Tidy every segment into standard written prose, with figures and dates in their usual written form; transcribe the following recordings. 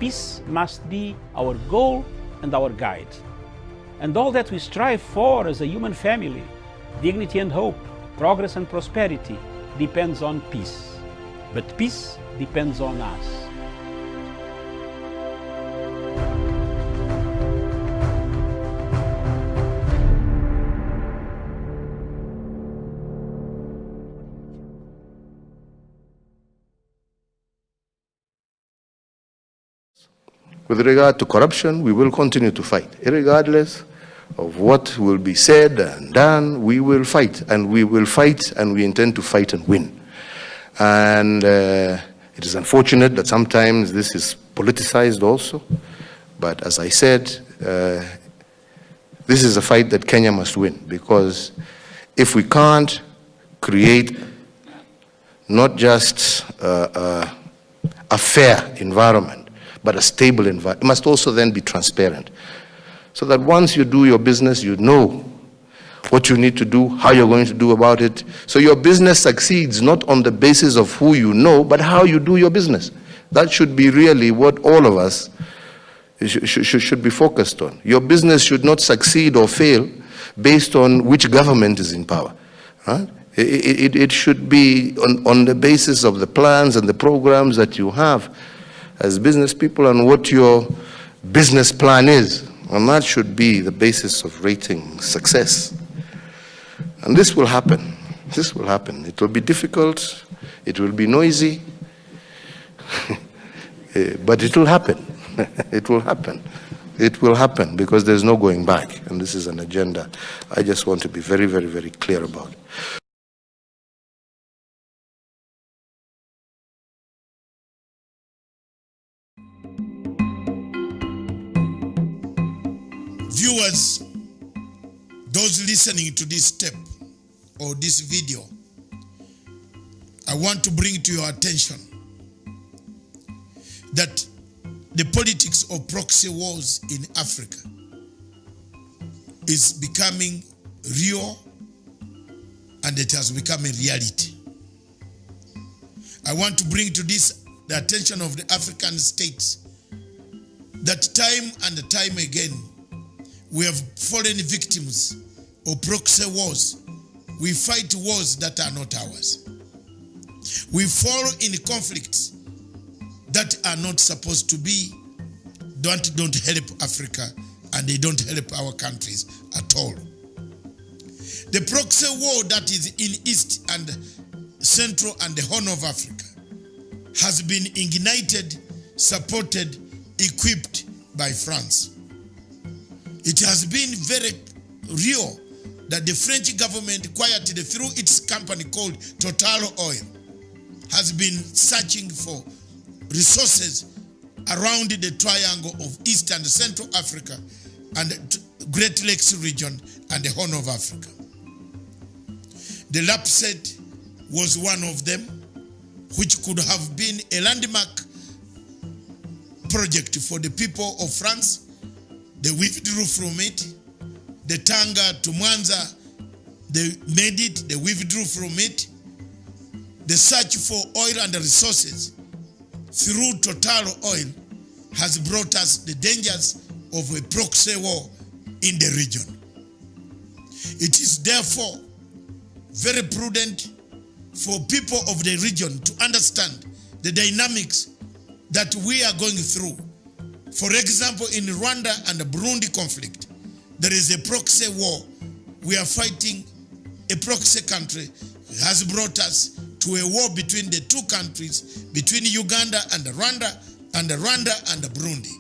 peace must be our goal and our guide. And all that we strive for as a human family, dignity and hope, progress and prosperity, depends on peace. But peace depends on us. With regard to corruption, we will continue to fight. Regardless of what will be said and done, we will fight. And we will fight, and we intend to fight and win. And it is unfortunate that sometimes this is politicized also. But as I said, this is a fight that Kenya must win. Because if we can't create not just a fair environment, but a stable environment, it must also then be transparent. So that once you do your business, you know what you need to do, how you're going to do about it. So your business succeeds not on the basis of who you know, but how you do your business. That should be really what all of us should be focused on. Your business should not succeed or fail based on which government is in power. Right? It should be on the basis of the plans and the programs that you have as business people and what your business plan is. And that should be the basis of rating success. And this will happen. This will happen. It will be difficult. It will be noisy. But it will happen. It will happen. It will happen because there's no going back. And this is an agenda I just want to be very, very, very clear about. Viewers, those listening to this tape or this video, I want to bring to your attention that the politics of proxy wars in Africa is becoming real, and it has become a reality. I want to bring to the attention of the African states that time and time again we have fallen victims of proxy wars. We fight wars that are not ours. We fall in conflicts that are not supposed to be, don't help Africa, and they don't help our countries at all. The proxy war that is in East and Central and the Horn of Africa has been ignited, supported, equipped by France. It has been very real that the French government, quietly through its company called Total Oil, has been searching for resources around the triangle of East and Central Africa and Great Lakes region and the Horn of Africa. The LAPSET was one of them, which could have been a landmark project for the people of France. They withdrew from it. The Tanga to Mwanza, they made it, they withdrew from it. The search for oil and resources through Total Oil has brought us the dangers of a proxy war in the region. It is therefore very prudent for people of the region to understand the dynamics that we are going through. For example, in Rwanda and the Burundi conflict, there is a proxy war. We are fighting a proxy country. It has brought us to a war between the two countries, between Uganda and Rwanda and Burundi.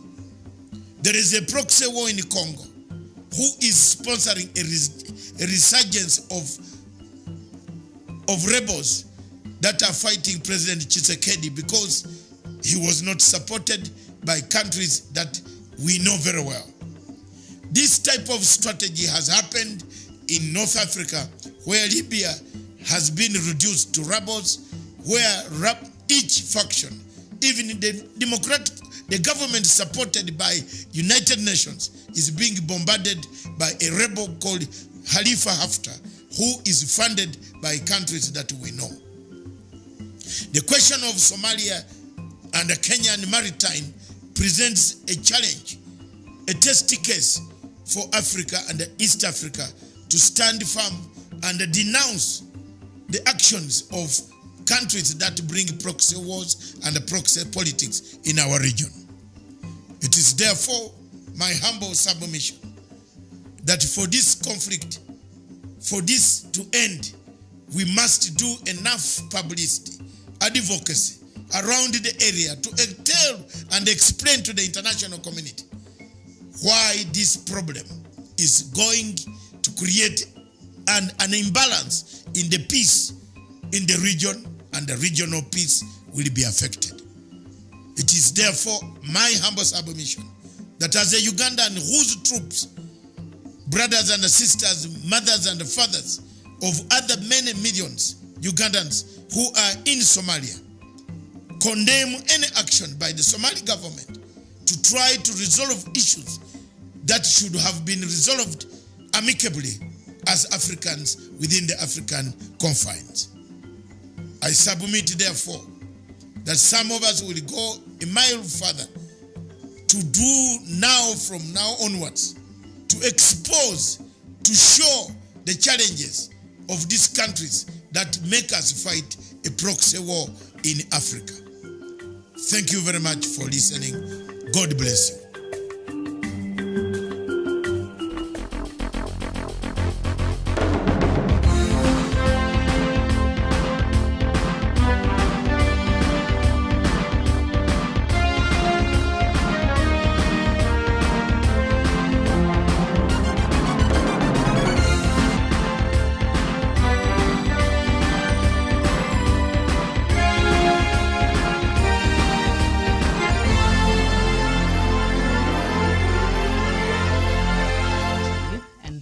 There is a proxy war in Congo who is sponsoring a resurgence of rebels that are fighting President Tshisekedi because he was not supported by countries that we know very well. This type of strategy has happened in North Africa, where Libya has been reduced to rebels, where each faction, even the government supported by United Nations, is being bombarded by a rebel called Khalifa Haftar, who is funded by countries that we know. The question of Somalia and the Kenyan maritime presents a challenge, a test case for Africa and East Africa to stand firm and denounce the actions of countries that bring proxy wars and proxy politics in our region. It is therefore my humble submission that for this conflict, for this to end, we must do enough publicity, advocacy around the area to tell and explain to the international community why this problem is going to create an imbalance in the peace in the region, and the regional peace will be affected. It is therefore my humble submission that as a Ugandan whose troops, brothers and sisters, mothers and fathers of other many millions Ugandans who are in Somalia, condemn any action by the Somali government to try to resolve issues that should have been resolved amicably as Africans within the African confines. I submit therefore that some of us will go a mile further to do now, from now onwards, to expose, to show the challenges of these countries that make us fight a proxy war in Africa. Thank you very much for listening. God bless you.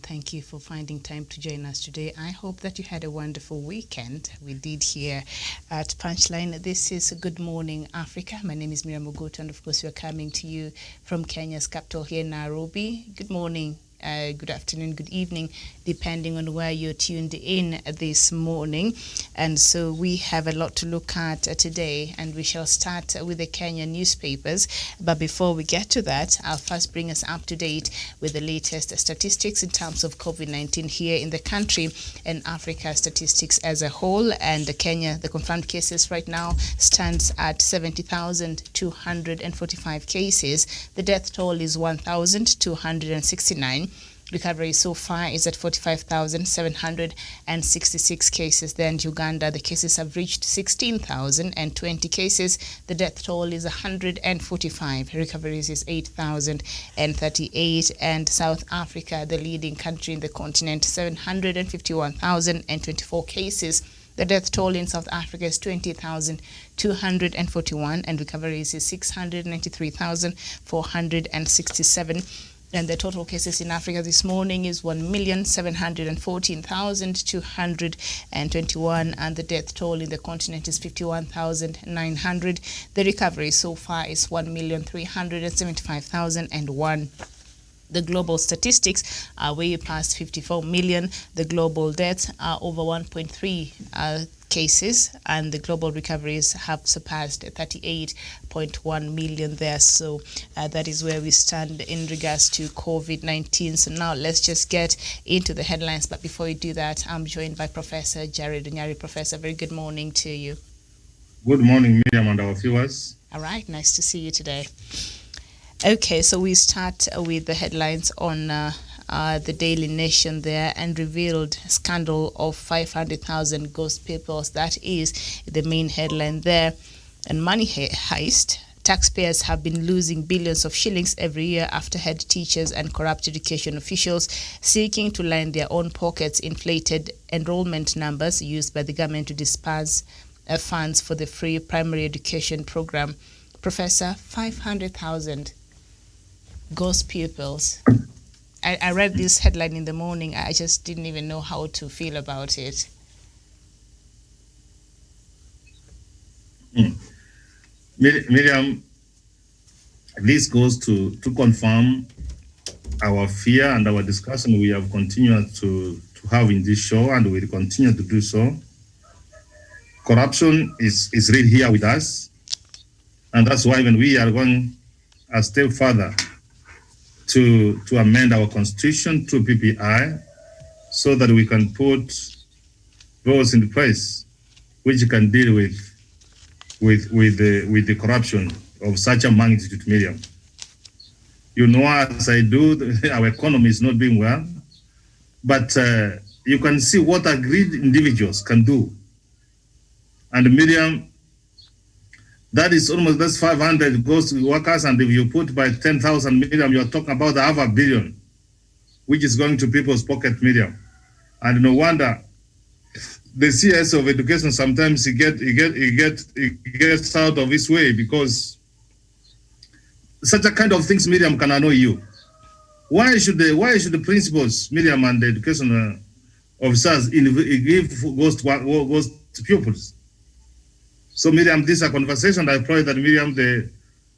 Thank you for finding time to join us today. I hope that you had a wonderful weekend. We did here at Punchline. This is Good Morning Africa. My name is Miriam Mugutu, and of course we are coming to you from Kenya's capital here, Nairobi. Good morning. Good afternoon, good evening, depending on where you're tuned in this morning. And so we have a lot to look at today, and we shall start with the Kenyan newspapers. But before we get to that, I'll first bring us up to date with the latest statistics in terms of COVID-19 here in the country and Africa statistics as a whole. And Kenya, the confirmed cases right now stands at 70,245 cases. The death toll is 1,269. Recovery so far is at 45,766 cases. Then Uganda, the cases have reached 16,020 cases. The death toll is 145. Recoveries is 8,038. And South Africa, the leading country in the continent, 751,024 cases. The death toll in South Africa is 20,241, and recoveries is 693,467. And the total cases in Africa this morning is 1,714,221, and the death toll in the continent is 51,900. The recovery so far is 1,375,001. The global statistics are way past 54 million. The global deaths are over 1.3 cases, and the global recoveries have surpassed 38.1 million there. So that is where we stand in regards to COVID-19. So now let's just get into the headlines. But before we do that, I'm joined by Professor Jared Onyari. Professor, very good morning to you. Good morning, Miriam and our viewers. All right, nice to see you today. Okay, so we start with the headlines on the Daily Nation there, and revealed scandal of 500,000 ghost people. That is the main headline there. And money heist. Taxpayers have been losing billions of shillings every year after head teachers and corrupt education officials seeking to line their own pockets inflated enrollment numbers used by the government to disperse funds for the free primary education program. Professor, 500,000 ghost pupils. I read this headline in the morning. I just didn't even know how to feel about it. Miriam, this goes to confirm our fear and our discussion we have continued to have in this show, and we will continue to do so. Corruption is real here with us, and that's why when we are going a step further to amend our constitution through PPI so that we can put laws in place which can deal with the corruption of such a magnitude, Miriam. You know, as I do, our economy is not doing well, but you can see what agreed individuals can do. And Miriam, that's 500 ghost workers, and if you put by 10,000, Miriam, you're talking about $500 billion, which is going to people's pocket, Miriam. And no wonder the CS of education sometimes he gets out of his way, because such a kind of things, Miriam, can annoy you. Why should the principals, Miriam, and the education officers give ghost pupils? So, Miriam, this is a conversation. I pray that, Miriam, the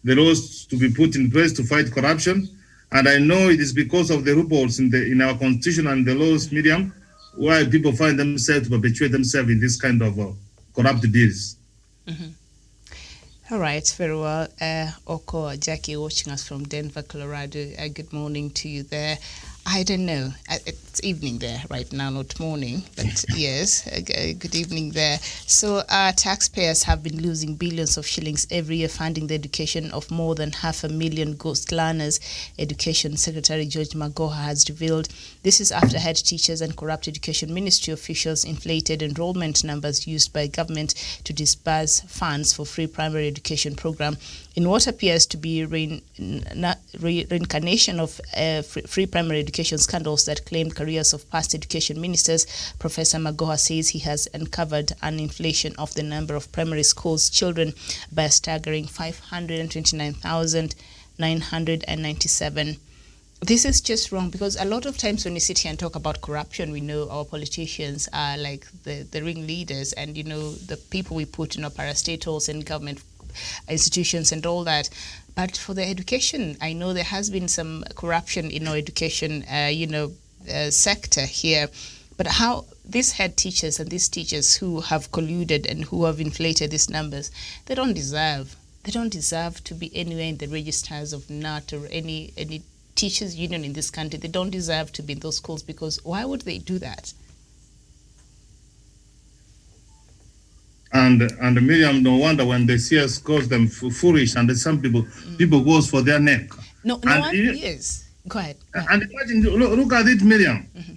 laws to be put in place to fight corruption, and I know it is because of the loopholes in our constitution and the laws, Miriam, why people find themselves to perpetuate themselves in this kind of corrupt deals. Mm-hmm. All right, very well. Oko, Jackie watching us from Denver, Colorado. Good morning to you there. I don't know. It's evening there right now, not morning, but yes, good evening there. So taxpayers have been losing billions of shillings every year funding the education of more than 500,000 ghost learners. Education Secretary George Magoha has revealed this is after head teachers and corrupt education ministry officials inflated enrollment numbers used by government to disburse funds for free primary education program in what appears to be reincarnation of free primary education scandals that claimed careers of past education ministers. Professor Magoha says he has uncovered an inflation of the number of primary schools children by a staggering 529,997. This is just wrong, because a lot of times when we sit here and talk about corruption, we know our politicians are like the ringleaders, and you know the people we put in our parastatals and government institutions and all that. But for the education, I know there has been some corruption in our education sector here. But how these head teachers and these teachers who have colluded and who have inflated these numbers, they don't deserve to be anywhere in the registers of NAT or any teachers union in this country. They don't deserve to be in those schools, because why would they do that? And Miriam, no wonder when the CS calls them foolish, and some people goes for their neck. No one is. Go ahead. And imagine, look at it, Miriam. Mm-hmm.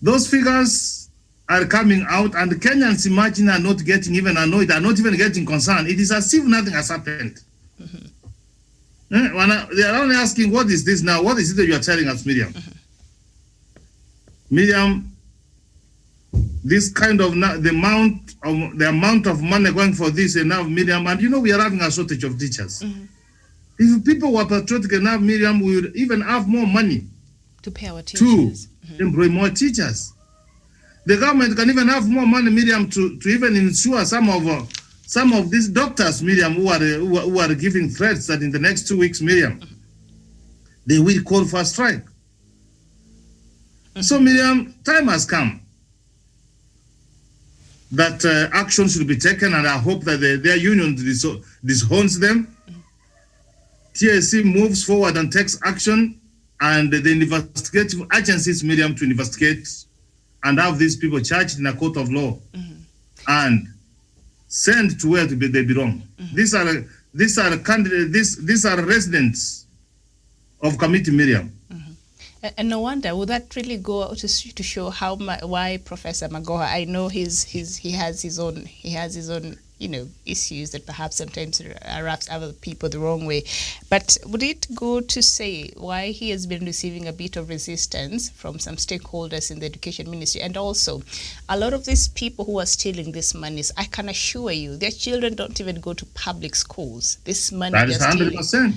Those figures are coming out, and Kenyans, imagine, are not getting even annoyed, are not even getting concerned. It is as if nothing has happened. Mm-hmm. They are only asking, what is this now? What is it that you are telling us, Miriam? Mm-hmm. Miriam, this kind of the amount of money going for this enough, Miriam, and you know we are having a shortage of teachers. Mm-hmm. If people were patriotic enough, Miriam, we would even have more money to pay our teachers, to employ more teachers. The government can even have more money, Miriam, to even ensure some of these doctors, Miriam, who are giving threats that in the next 2 weeks, Miriam, they will call for a strike. Mm-hmm. So, Miriam, time has come that action should be taken, and I hope that their union disowns them. TSC moves forward and takes action, and the investigative agencies, Miriam, to investigate and have these people charged in a court of law, mm-hmm. and sent to where they belong. Mm-hmm. These are residents of Committee, Miriam. And no wonder, would that really go to show why Professor Magoha? I know he has his own issues that perhaps sometimes wraps other people the wrong way. But would it go to say why he has been receiving a bit of resistance from some stakeholders in the education ministry? And also, a lot of these people who are stealing these monies, I can assure you, their children don't even go to public schools. This money that is 100%.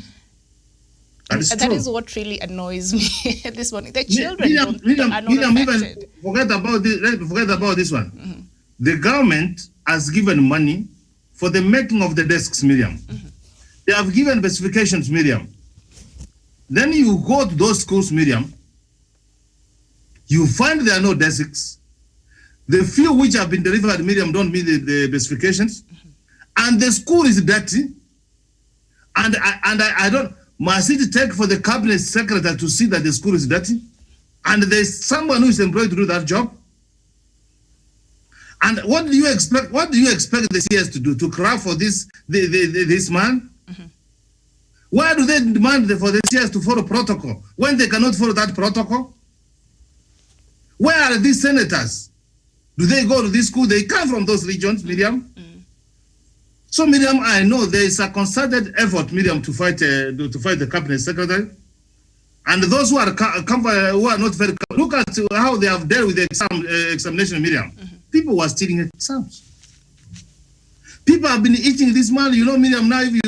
That is what really annoys me this morning. The children are not affected. Forget about this one. Mm-hmm. The government has given money for the making of the desks, Miriam. Mm-hmm. They have given specifications, Miriam. Then you go to those schools, Miriam. You find there are no desks. The few which have been delivered, Miriam, don't meet the specifications. Mm-hmm. And the school is dirty. And I don't, must it take for the cabinet secretary to see that the school is dirty? And there's someone who is employed to do that job? And what do you expect? What do you expect the CS to do? To cry for this man? Mm-hmm. Why do they demand for the CS to follow protocol when they cannot follow that protocol? Where are these senators? Do they go to this school? They come from those regions, Miriam. Mm. So, Miriam, I know there is a concerted effort, Miriam, to fight the cabinet secretary. And those who are not very, look at how they have dealt with the examination, Miriam. Mm-hmm. People were stealing exams. People have been eating this money. You know, Miriam, now if you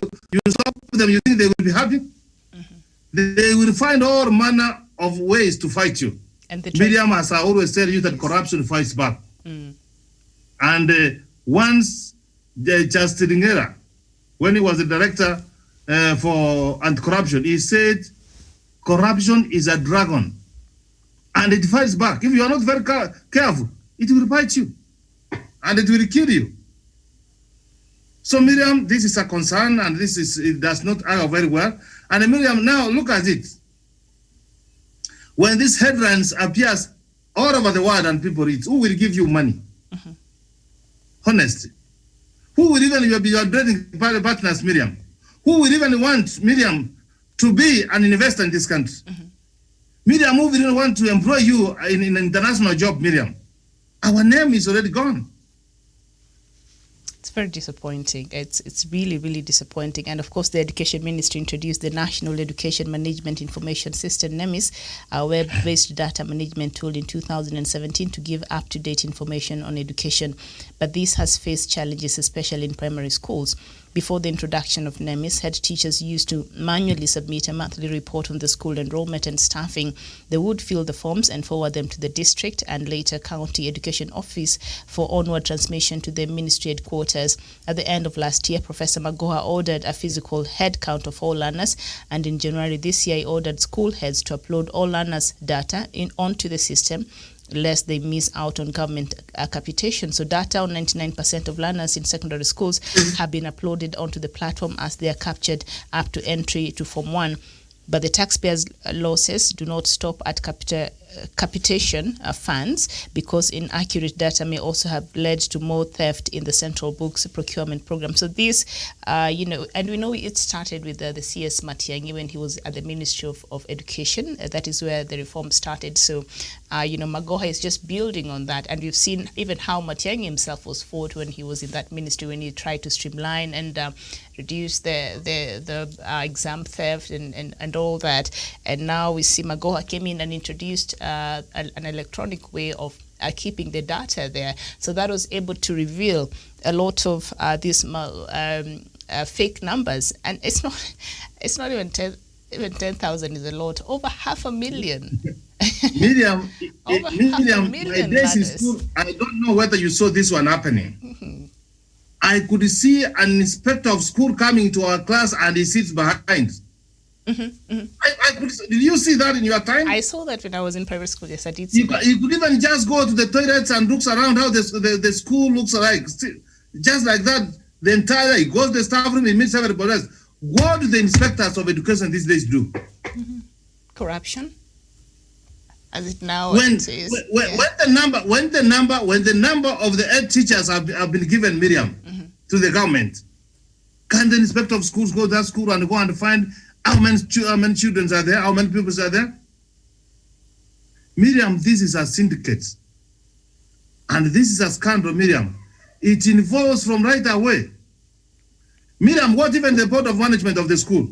stop them, you think they will be happy? Mm-hmm. They will find all manner of ways to fight you. And Miriam, as I always tell you, that corruption fights back. Mm. And once Justin Ngera, when he was the director for anti-corruption, he said, corruption is a dragon and it fights back. If you are not very careful, it will bite you and it will kill you. So Miriam, this is a concern and it does not act very well. And Miriam, now look at it. When these headlines appears all over the world and people read, who will give you money? Mm-hmm. Honestly. Who will even be your trading partners, Miriam? Who will even want, Miriam, to be an investor in this country? Mm-hmm. Miriam, who will want to employ you in an international job, Miriam? Our name is already gone. It's very disappointing. It's really, really disappointing. And of course, the Education Ministry introduced the National Education Management Information System, NEMIS, a web-based data management tool in 2017 to give up-to-date information on education. But this has faced challenges, especially in primary schools. Before the introduction of NEMIS, head teachers used to manually submit a monthly report on the school enrollment and staffing. They would fill the forms and forward them to the district and later county education office for onward transmission to the ministry headquarters. At the end of last year, Professor Magoha ordered a physical head count of all learners, and in January this year, he ordered school heads to upload all learners' data onto the system, lest they miss out on government capitation. So data on 99% of learners in secondary schools have been uploaded onto the platform as they are captured up to entry to Form 1. But the taxpayers' losses do not stop at capitation funds, because inaccurate data may also have led to more theft in the central books procurement program. So this, and we know it started with the CS Matiang'i when he was at the Ministry of Education. That is where the reform started. So, Magoha is just building on that. And we've seen even how Matiang'i himself was fought when he was in that ministry, when he tried to streamline and reduce the exam theft and all that. And now we see Magoha came in and introduced an electronic way of keeping the data there. So that was able to reveal a lot of these fake numbers. And it's not even 10,000 is a lot. Over 500,000. Miriam, my days in school, I don't know whether you saw this one happening. Mm-hmm. I could see an inspector of school coming to our class and he sits behind. Mm-hmm, mm-hmm. Did you see that in your time? I saw that when I was in private school. Yes, I did see that. You could even just go to the toilets and looks around how the school looks like. Just like that, he goes to the staff room, he meets everybody else. What do the inspectors of education these days do? Mm-hmm. Corruption, as it now when it is. When the number of the head teachers have been given, Miriam, mm-hmm. to the government, can the inspector of schools go to that school and go and find how many children are there? How many pupils are there? Miriam, this is a syndicate. And this is a scandal, Miriam. It involves from right away. Miriam, what even the board of management of the school?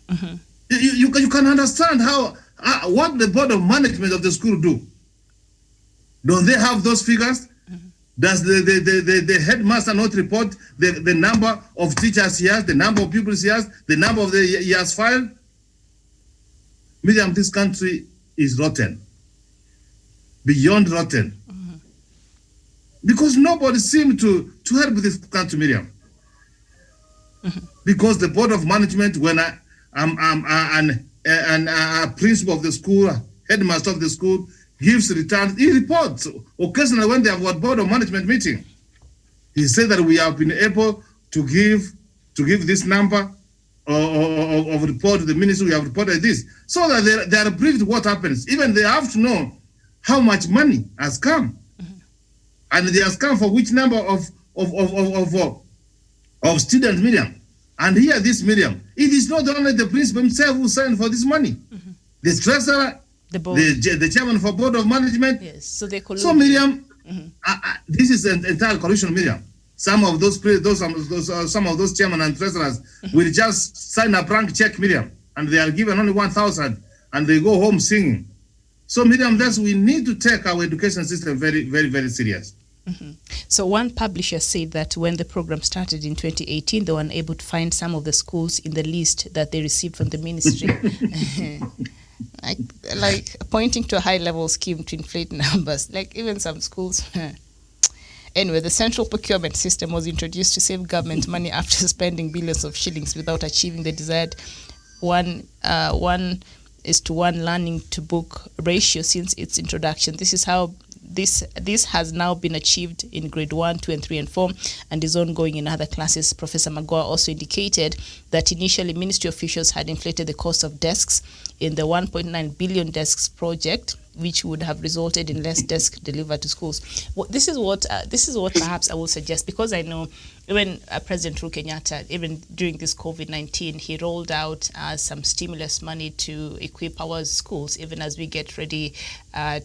Mm-hmm. You can understand what the board of management of the school do. Don't they have those figures? Does the headmaster not report the number of teachers he has, the number of pupils he has, the number of he has filed? Miriam, this country is rotten. Beyond rotten. Mm-hmm. Because nobody seemed to help this country, Miriam. Mm-hmm. Because the board of management, when I'm a principal of the school, headmaster of the school, gives returns. He reports occasionally when they have a board of management meeting. He said that we have been able to give to give this number of report to the ministry, we have reported this, so that they are briefed what happens. Even they have to know how much money has come, and they has come for which number of students, Miriam. And here, this Miriam, it is not only the principal himself who signed for this money. The treasurer, the chairman for board of management. Yes, so they collude. So Miriam, this is an entire collusion, Miriam. Some of those chairman and treasurers will just sign a blank check, Miriam, and they are given only 1,000, and they go home singing. So Miriam, we need to take our education system very, very, very serious. So one publisher said that when the program started in 2018, they were unable to find some of the schools in the list that they received from the ministry. like pointing to a high-level scheme to inflate numbers, like even some schools. Anyway, the central procurement system was introduced to save government money after spending billions of shillings without achieving the desired 1:1 learning to book ratio since its introduction. This is how this has now been achieved in grade 1, 2, and 3, and 4, and is ongoing in other classes. Professor Magoa also indicated that initially ministry officials had inflated the cost of desks in the 1.9 billion desks project, which would have resulted in less desks delivered to schools. This is what perhaps I will suggest, because I know even President Uhuru Kenyatta, even during this COVID-19, he rolled out some stimulus money to equip our schools, even as we get ready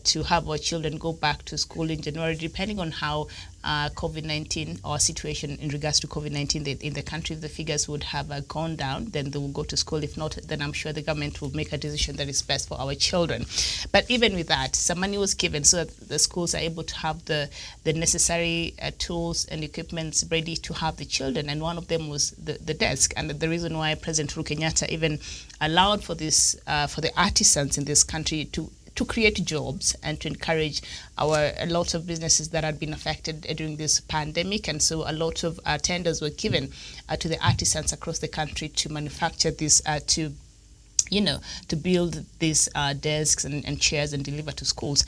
to have our children go back to school in January, depending on how COVID-19 or situation in regards to COVID-19 in the country. If the figures would have gone down, then they will go to school. If not, then I'm sure the government will make a decision that is best for our children. But even with that, some money was given so that the schools are able to have the necessary tools and equipments ready to have the children. And one of them was the desk. And the reason why President Uhuru Kenyatta even allowed for this, for the artisans in this country to create jobs and to encourage a lot of businesses that had been affected during this pandemic. And so a lot of tenders were given to the artisans across the country to manufacture this, to build these desks and chairs and deliver to schools.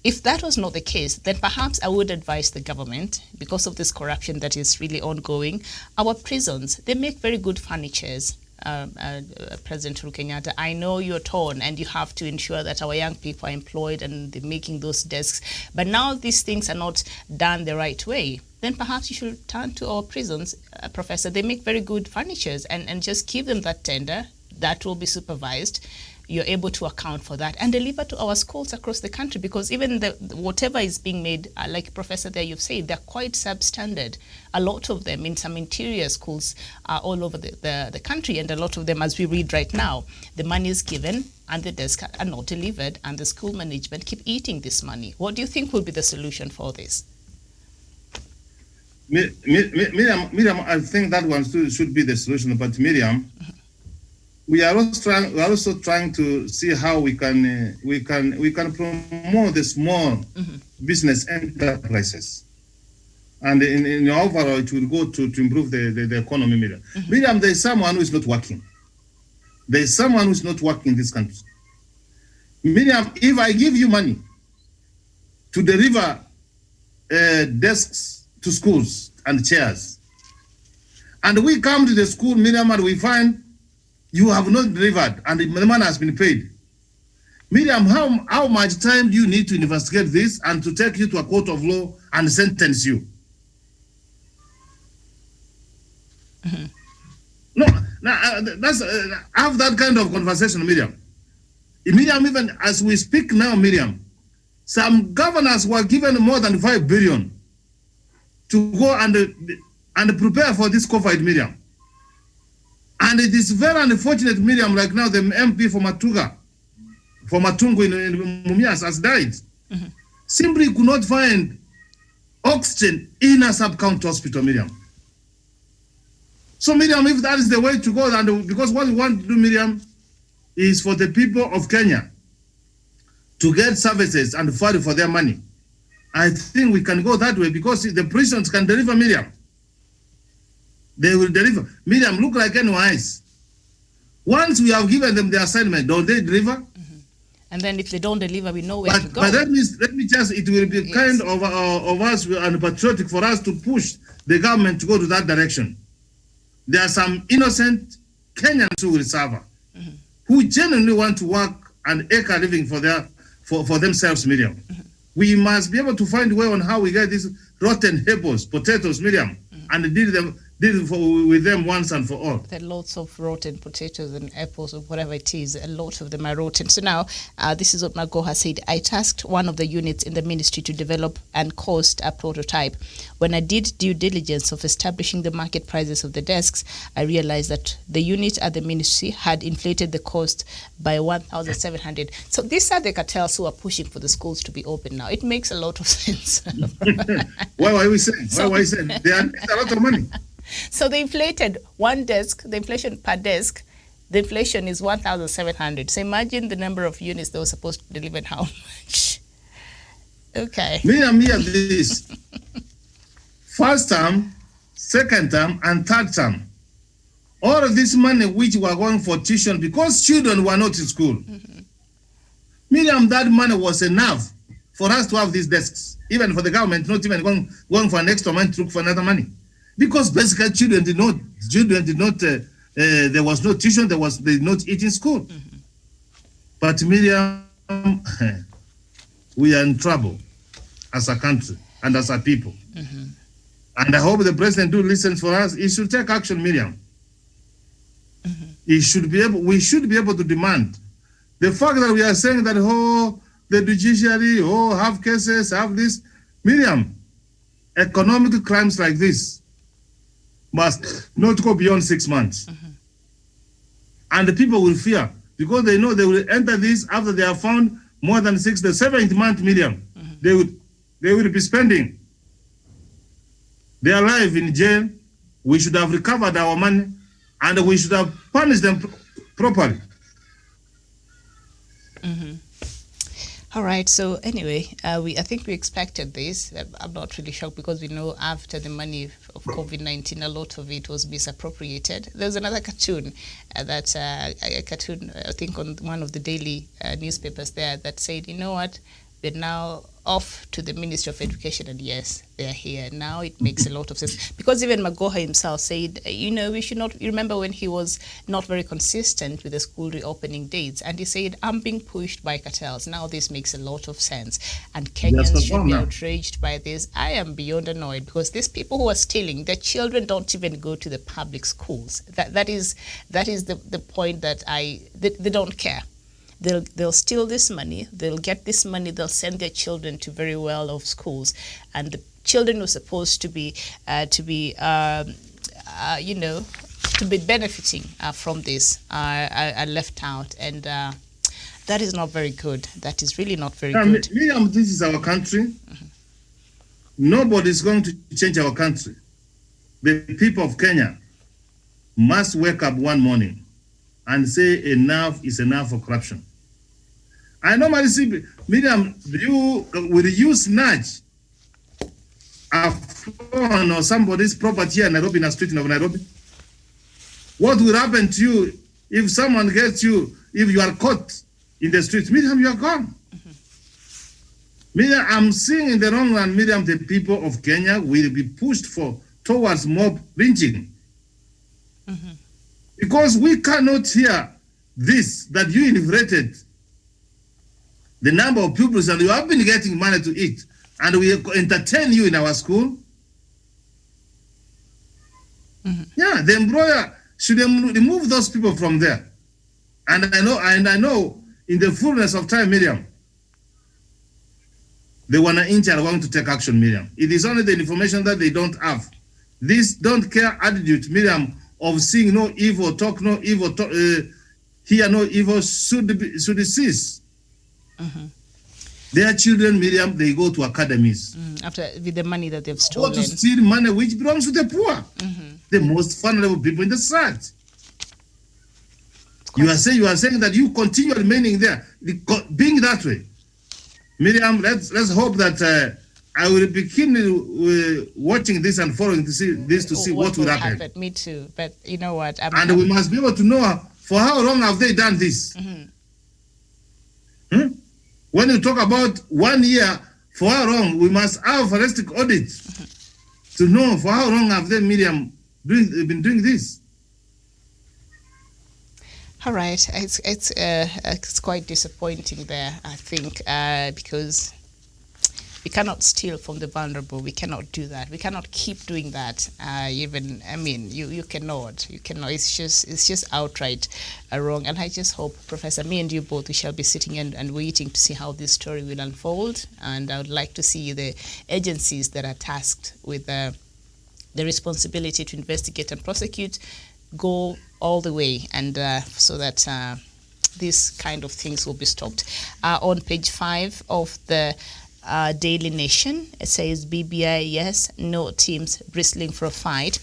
If that was not the case, then perhaps I would advise the government, because of this corruption that is really ongoing, our prisons, they make very good furnitures. President Uhuru Kenyatta, I know you're torn and you have to ensure that our young people are employed and they're making those desks, but now these things are not done the right way. Then perhaps you should turn to our prisons, Professor. They make very good furnitures, and just give them that tender. That will be supervised. You're able to account for that and deliver to our schools across the country, because even whatever is being made, like Professor there you've said, they're quite substandard. A lot of them in some interior schools are all over the country, and a lot of them, as we read right now, the money is given and the desks are not delivered, and the school management keep eating this money. What do you think will be the solution for this? Miriam, I think that one should be the solution. But Miriam, we are also trying to see how we can promote the small business enterprises, and in overall it will go to improve the economy. Miriam, Miriam, there is someone who is not working. There is someone who is not working in this country. Miriam, if I give you money to deliver desks to schools and chairs, and we come to the school, Miriam, and we find you have not delivered and the money has been paid. Miriam, how much time do you need to investigate this and to take you to a court of law and sentence you? No, that's have that kind of conversation, Miriam. Miriam, even as we speak now, Miriam, some governors were given more than 5 billion to go and prepare for this COVID, Miriam. And it is very unfortunate, Miriam, like now the MP for Matungu in Mumias has died. Simply could not find oxygen in a sub-county hospital, Miriam. So Miriam, if that is the way to go, and because what we want to do, Miriam, is for the people of Kenya to get services and fight for their money. I think we can go that way, because the prisons can deliver, Miriam. They will deliver. Miriam, look like NYS. Once we have given them the assignment, don't they deliver? And then if they don't deliver, we know where to go. But let me just, it will be kind of us and patriotic for us to push the government to go to that direction. there are some innocent Kenyans who will suffer, who genuinely want to work and make a living for themselves, Miriam. We must be able to find a way on how we get these rotten apples, potatoes, Miriam, and deal with them once and for all. There are lots of rotten potatoes and apples or whatever it is. A lot of them are rotten. So now, this is what Magoha said. I tasked one of the units in the ministry to develop and cost a prototype. When I did due diligence of establishing the market prices of the desks, I realized that the unit at the ministry had inflated the cost by 1,700. So these are the cartels who are pushing for the schools to be open now. It makes a lot of sense. Why are we saying? They are a lot of money. So they inflated one desk, the inflation per desk, the inflation is 1,700. So imagine the number of units they were supposed to deliver and how much. Okay. Me this. First term, second term, and third term. All of this money which were going for tuition because children were not in school. Miriam, that money was enough for us to have these desks, even for the government, not even going for an extra money to look for another money. Because basically children did not, there was no tuition, they did not eat in school. But Miriam, we are in trouble as a country and as a people. And I hope the president do listen for us. He should take action, Miriam. We should be able to demand. The fact that we are saying that, the judiciary, have cases, have this. Miriam, economic crimes like this must not go beyond 6 months. And the people will fear because they know they will enter this after they have found more than the 7th month, Miriam. They will be spending their life in jail. We should have recovered our money and we should have punished them properly. All right. So anyway, I think we expected this. I'm not really shocked because we know after the money of COVID-19, a lot of it was misappropriated. There's another cartoon I think on one of the daily newspapers there that said, you know what, we're now off to the Ministry of Education, and yes, they're here. Now it makes a lot of sense. Because even Magoha himself said, we should not, you remember when he was not very consistent with the school reopening dates, and he said, I'm being pushed by cartels. Now this makes a lot of sense. And Kenyans should be outraged by this. I am beyond annoyed because these people who are stealing, their children don't even go to the public schools. That is the point that they don't care. They'll steal this money, they'll get this money, they'll send their children to very well-off schools, and the children who are supposed to be benefiting from this are left out, and that is not very good. That is really not very good. Miriam, this is our country. Nobody is going to change our country. The people of Kenya must wake up one morning and say enough is enough for corruption. I normally see, Miriam, will you snatch a phone or somebody's property here in Nairobi, in a street of Nairobi? What will happen to you if someone gets you, if you are caught in the street? Miriam, you are gone. Miriam, I'm seeing in the long run, Miriam, the people of Kenya will be pushed towards mob lynching. Because we cannot hear this, that you inflated the number of pupils and you have been getting money to eat, and we entertain you in our school. Yeah, the employer should remove those people from there. And I know in the fullness of time, Miriam, the Wananchi are going to take action, Miriam. It is only the information that they don't have. This don't care attitude, Miriam, of seeing no evil, talk no evil, hear no evil should cease. Their children, Miriam, they go to academies. With the money that they've stolen. Go to steal money which belongs to the poor, the most vulnerable people in the society. You are saying that you continue remaining there, being that way. Miriam, let's hope that I will be keenly watching this and following to see what will happen. Me too, but you know what? We must be able to know for how long have they done this. When you talk about 1 year, for how long, we must have a forensic audit to know for how long have they, Miriam, been doing this. All right, it's quite disappointing there, I think, because we cannot steal from the vulnerable. We cannot do that. We cannot keep doing that. You cannot. It's just outright wrong. And I just hope, Professor, me and you both, we shall be sitting and waiting to see how this story will unfold. And I would like to see the agencies that are tasked with the responsibility to investigate and prosecute go all the way, and so that these kind of things will be stopped. On page 5 of the Daily Nation, it says BBI yes, no teams bristling for a fight.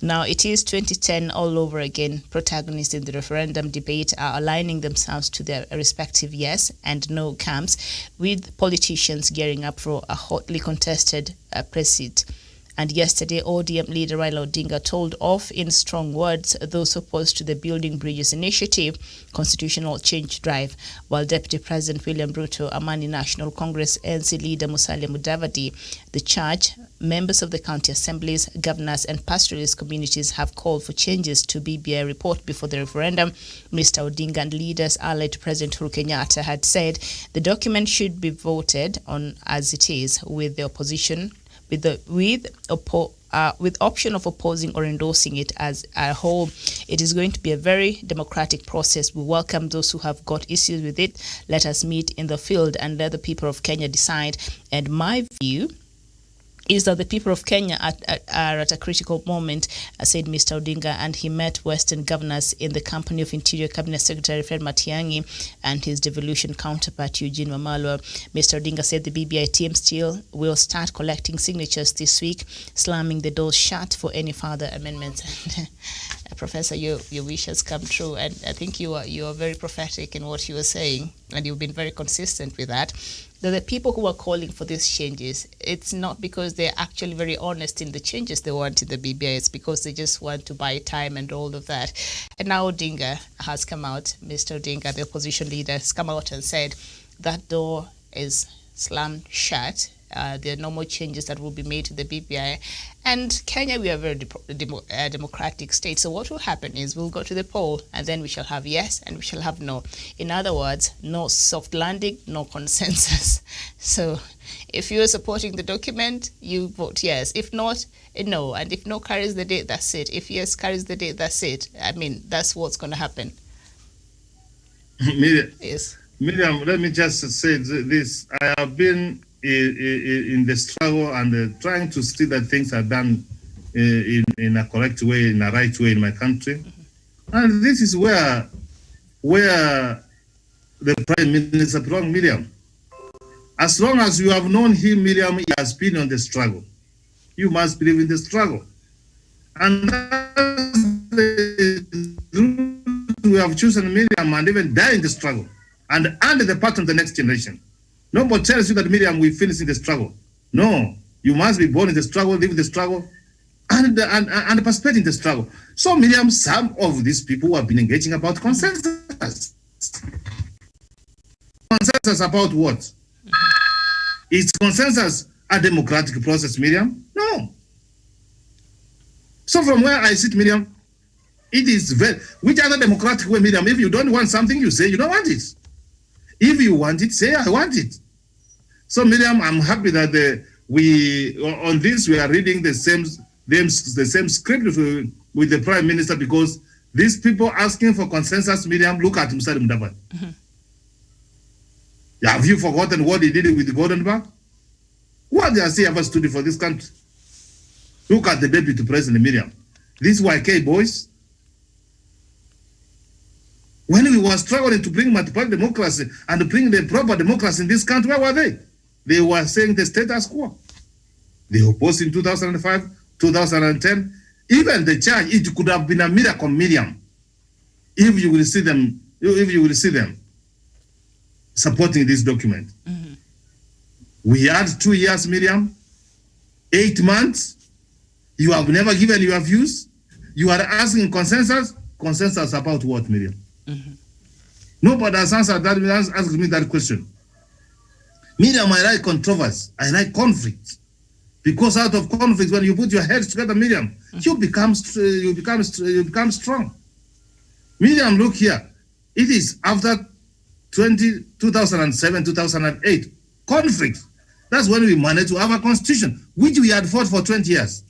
Now it is 2010 all over again. Protagonists in the referendum debate are aligning themselves to their respective yes and no camps, with politicians gearing up for a hotly contested press seat. And yesterday, ODM leader Raila Odinga told off in strong words those opposed to the Building Bridges Initiative constitutional change drive, while Deputy President William Ruto, Amani National Congress NC leader Musalia Mudavadi, the church, members of the county assemblies, governors and pastoralist communities have called for changes to BBI report before the referendum. Mr. Odinga and leaders allied to President Uhuru Kenyatta had said the document should be voted on as it is, with the opposition with option of opposing or endorsing it as a whole. It is going to be a very democratic process. We welcome those who have got issues with it. Let us meet in the field and let the people of Kenya decide. And my view is that the people of Kenya are at a critical moment, said Mr. Odinga, and he met Western governors in the company of Interior Cabinet Secretary Fred Matiang'i and his devolution counterpart Eugene Wamalwa. Mr. Odinga said the BBI team still will start collecting signatures this week, slamming the doors shut for any further amendments. Professor, your wish has come true, and I think you are very prophetic in what you were saying, and you've been very consistent with that. The people who are calling for these changes, it's not because they're actually very honest in the changes they want in the BBI. It's because they just want to buy time and all of that. And now Odinga has come out, Mr. Odinga, the opposition leader, has come out and said that door is slammed shut. There are no more changes that will be made to the BBI. And Kenya, we are a very democratic state. So what will happen is we'll go to the poll and then we shall have yes and we shall have no. In other words, no soft landing, no consensus. So if you are supporting the document, you vote yes. If not, no. And if no carries the day, that's it. If yes carries the day, that's it. I mean, that's what's going to happen. Miriam, yes. Miriam, let me just say this. I have been in the struggle and trying to see that things are done in a correct way, in a right way in my country. Mm-hmm. And this is where the Prime Minister belongs, Miriam. As long as you have known him, Miriam, he has been on the struggle. You must believe in the struggle. And we have chosen Miriam and even die in the struggle and under the pattern of the next generation. Nobody tells you that, Miriam, we finish in the struggle. No, you must be born in the struggle, live in the struggle, and participate in the struggle. So, Miriam, some of these people have been engaging about consensus. Consensus about what? Is consensus a democratic process, Miriam? No. So from where I sit, Miriam, it is very, which other democratic way, Miriam? If you don't want something, you say you don't want it. If you want it, say I want it. So, Miriam, I'm happy that we are reading the same script with the Prime Minister, because these people asking for consensus, Miriam, look at Musalia Mudavadi. Mm-hmm. Have you forgotten what he did with the Golden Bar? What has he ever stood for this country? Look at the Deputy President, Miriam. These YK boys, when we were struggling to bring multiple democracy and bring the proper democracy in this country, where were they? They were saying the status quo. They opposed in 2005, 2010. Even the church, it could have been a miracle, Miriam, if you will see them supporting this document. Mm-hmm. We had 2 years, Miriam, 8 months. You have never given your views. You are asking consensus. Consensus about what, Miriam? Mm-hmm. Nobody has answered that. Asked me that question. Miriam, I like controversy. I like conflict. Because out of conflict, when you put your heads together, Miriam, you become strong. Miriam, look here. It is after 2007, 2008 conflict. That's when we managed to have a constitution, which we had fought for 20 years.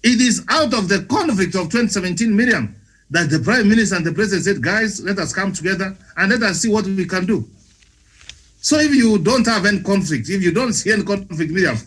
It is out of the conflict of 2017, Miriam, that the Prime Minister and the President said, guys, let us come together and let us see what we can do. So if you don't have any conflict, if you don't see any conflict, Miriam,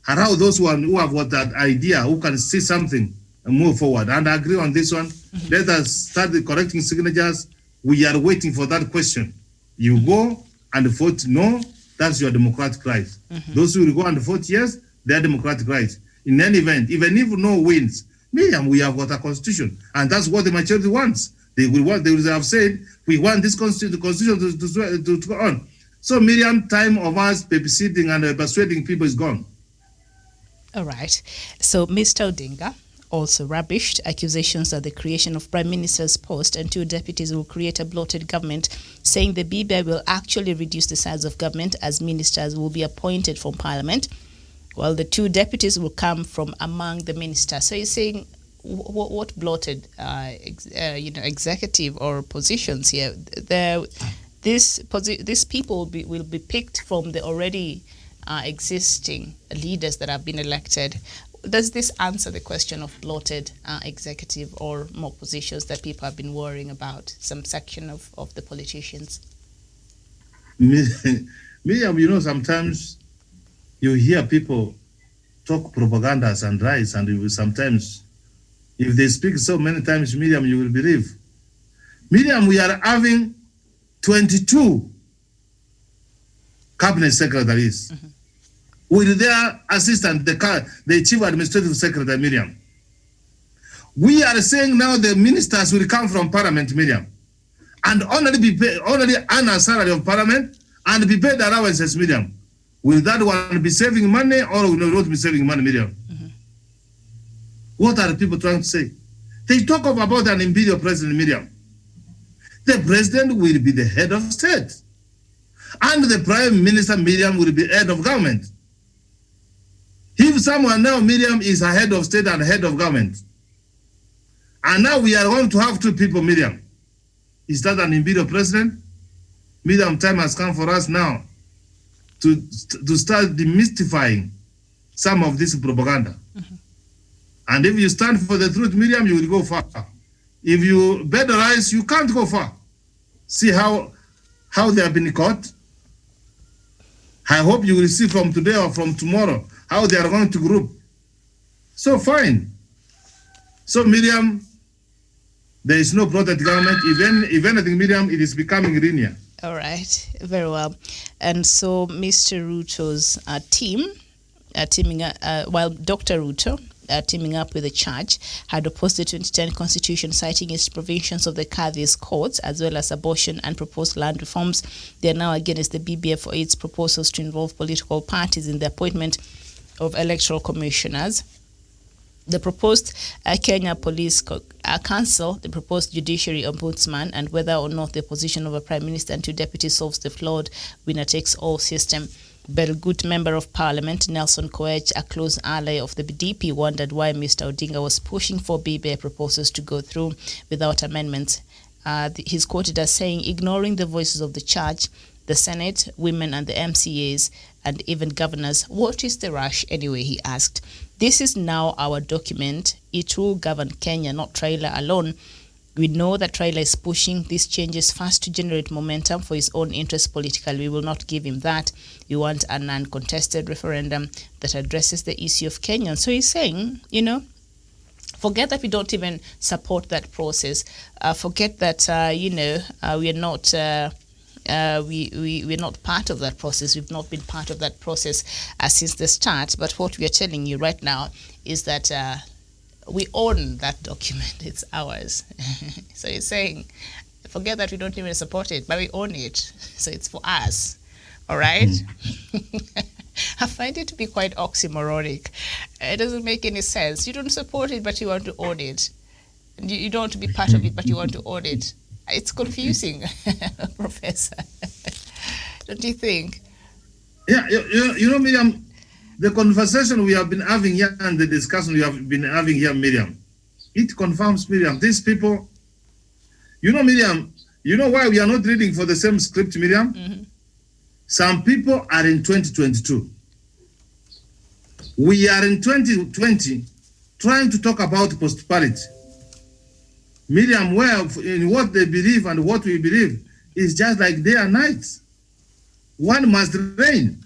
allow those who have got that idea, who can see something and move forward and agree on this one. Let us start correcting signatures. We are waiting for that question. You go and vote no, that's your democratic right. Those who will go and vote yes, their democratic right. In any event, even if no wins, Miriam, we have got a constitution, and that's what the majority wants. They will have said, we want this constitution to go on. So Miriam, time of us babysitting and persuading people is gone. All right. So Mr. Odinga also rubbished accusations that the creation of Prime Minister's post and 2 deputies will create a bloated government, saying the BBI will actually reduce the size of government as ministers will be appointed from Parliament, while the 2 deputies will come from among the ministers. So he's saying, what bloated, executive or positions here? These people will be picked from the already existing leaders that have been elected. Does this answer the question of bloated executive or more positions that people have been worrying about, some section of the politicians? Miriam, sometimes you hear people talk propagandas and lies, and you will sometimes, if they speak so many times, Miriam, you will believe. Miriam, we are having 22 cabinet secretaries with their assistant, the chief administrative secretary, Miriam. We are saying now the ministers will come from Parliament, Miriam, and only earn a salary of Parliament and be paid allowances, Miriam. Will that one be saving money or will not be saving money, Miriam? What are the people trying to say? They talk about an imperial president, Miriam. The president will be the head of state. And the prime minister, Miriam, will be head of government. If someone now, Miriam, is a head of state and head of government, and now we are going to have 2 people, Miriam, is that an imperial president? Miriam, time has come for us now to start demystifying some of this propaganda. And if you stand for the truth, Miriam, you will go far. If you bet the lies, you can't go far. See how they have been caught? I hope you will see from today or from tomorrow how they are going to group. So fine. So Miriam, there is no protect government. If anything, Miriam, it is becoming linear. All right, very well. And so Mr. Ruto's team, while Dr. Ruto, teaming up with the church, had opposed the 2010 constitution, citing its provisions of the Kadhi's courts, as well as abortion and proposed land reforms. They are now against the BBF for its proposals to involve political parties in the appointment of electoral commissioners. The proposed Kenya Police Council, the proposed judiciary ombudsman, and whether or not the position of a prime minister and 2 deputies solves the flawed winner-takes-all system. Belgut Member of Parliament Nelson Koech, a close ally of the BDP, wondered why Mr. Odinga was pushing for BBI proposals to go through without amendments. He's quoted as saying, ignoring the voices of the church, the Senate, women and the MCAs, and even governors. What is the rush anyway, he asked. This is now our document. It will govern Kenya, not Raila alone. We know that Raila is pushing these changes fast to generate momentum for his own interests politically. We will not give him that. We want an uncontested referendum that addresses the issue of Kenyans. So he's saying, forget that we don't even support that process. Forget that, we are not... we're not part of that process. We've not been part of that process since the start. But what we are telling you right now is that we own that document. It's ours. So he's saying, forget that we don't even support it, but we own it. So it's for us. All right? I find it to be quite oxymoronic. It doesn't make any sense. You don't support it, but you want to own it. You don't want to be part of it, but you want to own it. It's confusing, Professor. Don't you think? Yeah, Miriam, the conversation we have been having here and the discussion we have been having here, Miriam, it confirms, Miriam, these people, Miriam, you know why we are not reading for the same script, Miriam? Mm-hmm. Some people are in 2022. We are in 2020 trying to talk about prosperity. Miriam, where in what they believe and what we believe is just like day and night. One must reign.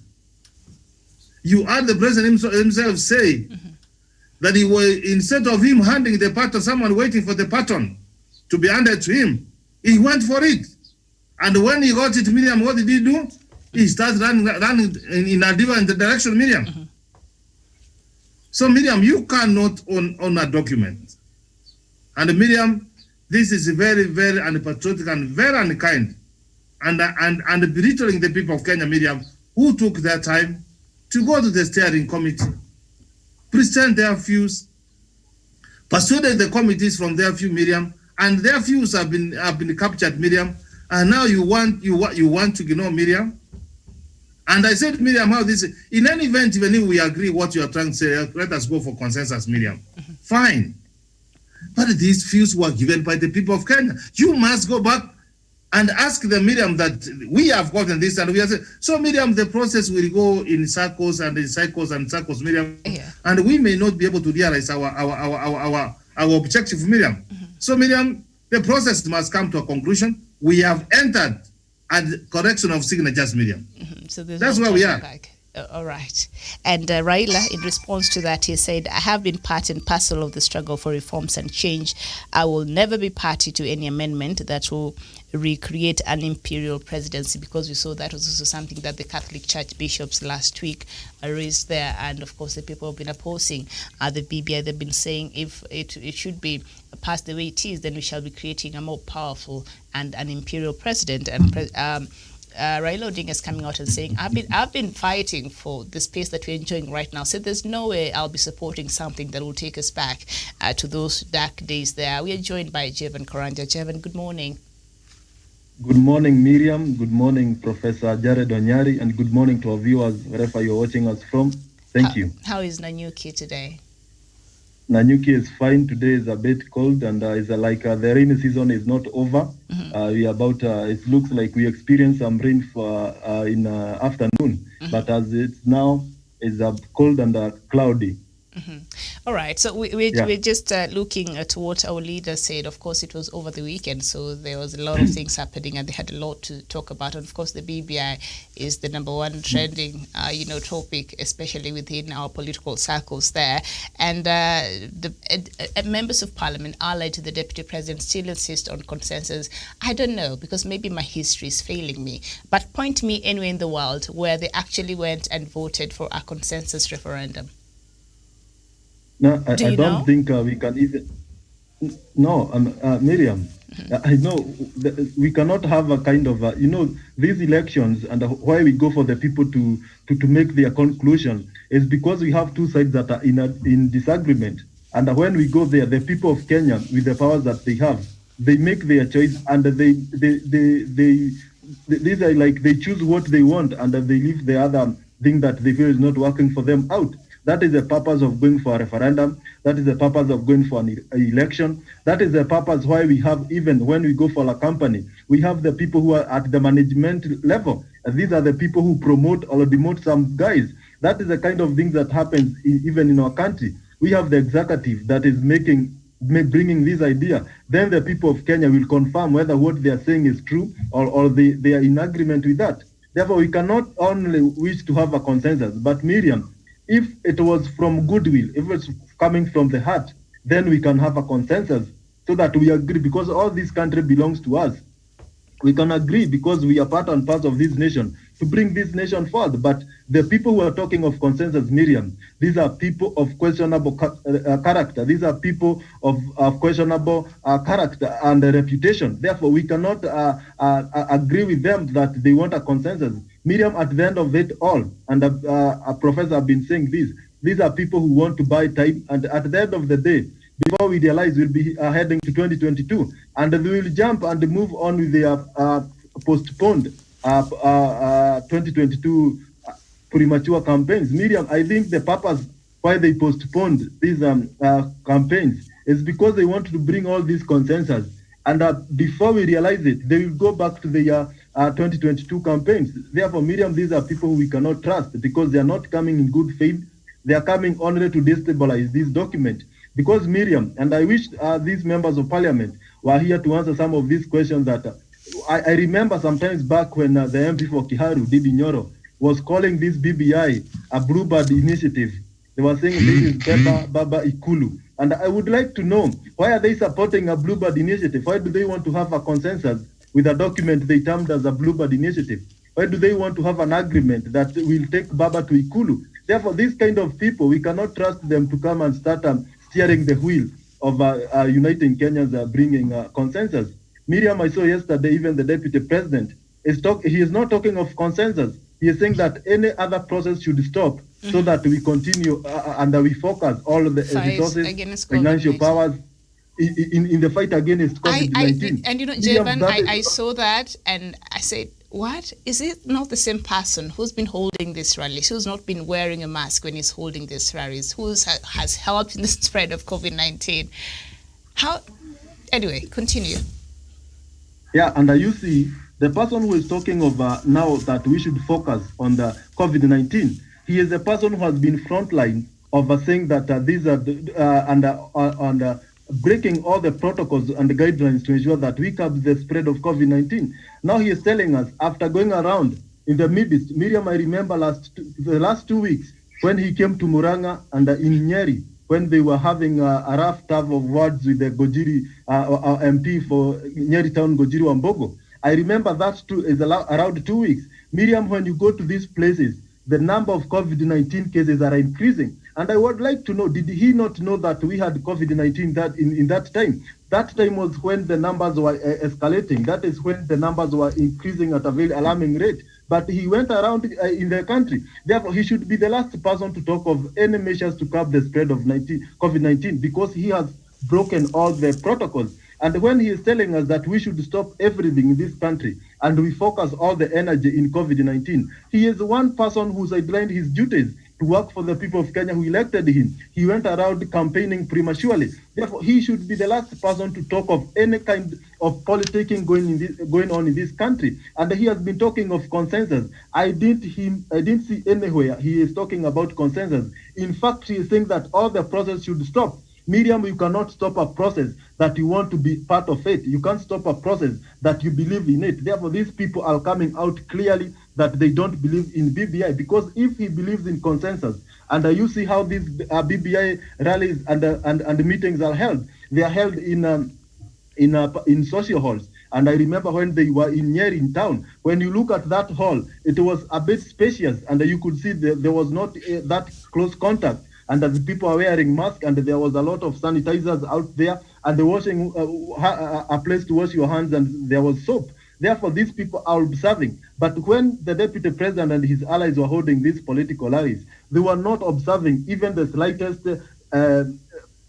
You heard the president himself say that he was, instead of him handing the baton, someone waiting for the baton to be handed to him, he went for it. And when he got it, Miriam, what did he do? He started running in a different direction, Miriam. So, Miriam, you cannot own a document. And Miriam, this is very, very unpatriotic and very unkind. And belittling the people of Kenya, Miriam, who took their time to go to the steering committee, present their views, persuaded the committees from their view, Miriam, and their views have been captured, Miriam. And now you want to ignore Miriam. And I said, Miriam, how this, in any event, even if we agree what you are trying to say, let us go for consensus, Miriam. Fine. But these views were given by the people of Kenya. You must go back and ask the Miriam that we have gotten this and we are saying, so Miriam, the process will go in circles and in cycles and circles, Miriam. Yeah. And we may not be able to realize our objective, Miriam. So Miriam, the process must come to a conclusion. We have entered at correction of signatures, Miriam. So that's where we are. Back. All right. And Raila, in response to that, he said, I have been part and parcel of the struggle for reforms and change. I will never be party to any amendment that will recreate an imperial presidency, because we saw that was also something that the Catholic Church bishops last week raised there. And of course, the people have been opposing the BBI. They've been saying if it should be passed the way it is, then we shall be creating a more powerful and an imperial president. And Raila Odinga is coming out and saying, I've been fighting for the space that we're enjoying right now. So there's no way I'll be supporting something that will take us back to those dark days there. We are joined by Jevan Karanja. Jevan, good morning. Good morning, Miriam. Good morning, Professor Jared Onyari, and good morning to our viewers wherever you're watching us from. Thank you. How is Nanyuki today? Nanyuki is fine. Today is a bit cold, and it's like the rainy season is not over. It looks like we experienced some rain in afternoon, but as it's now, it's cold and cloudy. All right, so we're just looking at what our leader said. Of course, it was over the weekend, so there was a lot of things happening, and they had a lot to talk about. And of course, the BBI is the number one trending, topic, especially within our political circles there. And the members of parliament, allied to the deputy president, still insist on consensus. I don't know, because maybe my history is failing me. But point me anywhere in the world where they actually went and voted for a consensus referendum. No, I don't think we can even. No, Miriam, I know we cannot have a kind of, these elections, and why we go for the people to make their conclusion is because we have two sides that are in disagreement. And when we go there, the people of Kenya, with the powers that they have, they make their choice, and these are like they choose what they want, and they leave the other thing that they feel is not working for them out. That is the purpose of going for a referendum. That is the purpose of going for an election. That is the purpose why we have, even when we go for a company, we have the people who are at the management level. And these are the people who promote or demote some guys. That is the kind of thing that happens even in our country. We have the executive that is bringing this idea. Then the people of Kenya will confirm whether what they are saying is true or they are in agreement with that. Therefore, we cannot only wish to have a consensus, but Miriam, if it was from goodwill, if it's coming from the heart, then we can have a consensus so that we agree, because all this country belongs to us. We can agree because we are part and parcel of this nation to bring this nation forward. But the people who are talking of consensus, Miriam, these are people of questionable character. These are people of questionable character and reputation. Therefore, we cannot agree with them that they want a consensus. Miriam, at the end of it all, and a professor have been saying this, these are people who want to buy time, and at the end of the day, before we realize we'll be heading to 2022, and they will jump and move on with their postponed 2022 premature campaigns. Miriam, I think the purpose why they postponed these campaigns is because they want to bring all these consensus. And before we realize it, they will go back to the 2022 campaigns. Therefore, Miriam, these are people who we cannot trust because they are not coming in good faith. They are coming only to destabilize this document. Because Miriam, and I wish these members of parliament were here to answer some of these questions that I remember sometimes back when the MP for Kiharu, Didi Nyoro, was calling this BBI a bluebird initiative. They were saying this is Baba Ikulu. And I would like to know, why are they supporting a bluebird initiative? Why do they want to have a consensus with a document they termed as a bluebird initiative? Why do they want to have an agreement that will take Baba to Ikulu? Therefore, these kind of people, we cannot trust them to come and start steering the wheel of uniting Kenyans, bringing consensus. Miriam, I saw yesterday, even the deputy president, he is not talking of consensus. He is saying that any other process should stop so that we continue and we focus all the resources, financial powers in the fight against COVID-19. And you know, Jevan, I saw that and I said, what? Is it not the same person who's been holding these rallies, who's not been wearing a mask when he's holding these rallies, who has helped in the spread of COVID-19? How? Anyway, continue. Yeah, and you see, the person who is talking of now that we should focus on the COVID-19, he is the person who has been frontline of saying that these are breaking all the protocols and the guidelines to ensure that we curb the spread of COVID-19. Now he is telling us, after going around in the midst, Miriam, I remember the last 2 weeks when he came to Muranga and in Nyeri, when they were having a rough tough of words with the Gojiri MP for Nyeri Town, Gojiri Wambogo. I remember that is around 2 weeks. Miriam, when you go to these places, the number of COVID-19 cases are increasing. And I would like to know, did he not know that we had COVID-19 that in that time? That time was when the numbers were escalating. That is when the numbers were increasing at a very alarming rate. But he went around in the country. Therefore, he should be the last person to talk of any measures to curb the spread of COVID-19 because he has broken all the protocols. And when he is telling us that we should stop everything in this country and we focus all the energy in COVID-19, he is one person who sidelined his duties to work for the people of Kenya who elected him. He went around campaigning prematurely. Therefore, he should be the last person to talk of any kind of politicking going on in this country. And he has been talking of consensus. I didn't see anywhere he is talking about consensus. In fact, he is saying that all the process should stop. Miriam, you cannot stop a process that you want to be part of it. You can't stop a process that you believe in it. Therefore, these people are coming out clearly that they don't believe in BBI, because if he believes in consensus, and you see how these BBI rallies and meetings are held, they are held in social halls. And I remember when they were in Nyeri in town, when you look at that hall, it was a bit spacious, and you could see there was not that close contact. And the people are wearing masks, and there was a lot of sanitizers out there, and the washing a place to wash your hands, and there was soap. Therefore, these people are observing. But when the deputy president and his allies were holding these political rallies, they were not observing even the slightest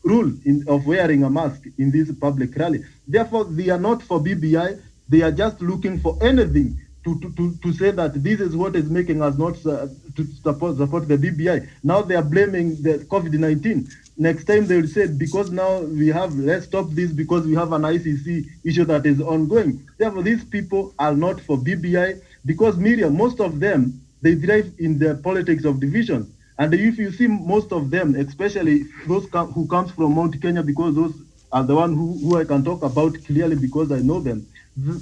rule of wearing a mask in this public rally. Therefore, they are not for BBI. They are just looking for anything to say that this is what is making us not to support the BBI. Now they are blaming the COVID-19. Next time they will say, because now let's stop this because we have an ICC issue that is ongoing. Therefore, these people are not for BBI because, Miriam, most of them, they thrive in the politics of divisions. And if you see most of them, especially those who comes from Mount Kenya, because those are the one who I can talk about clearly because I know them.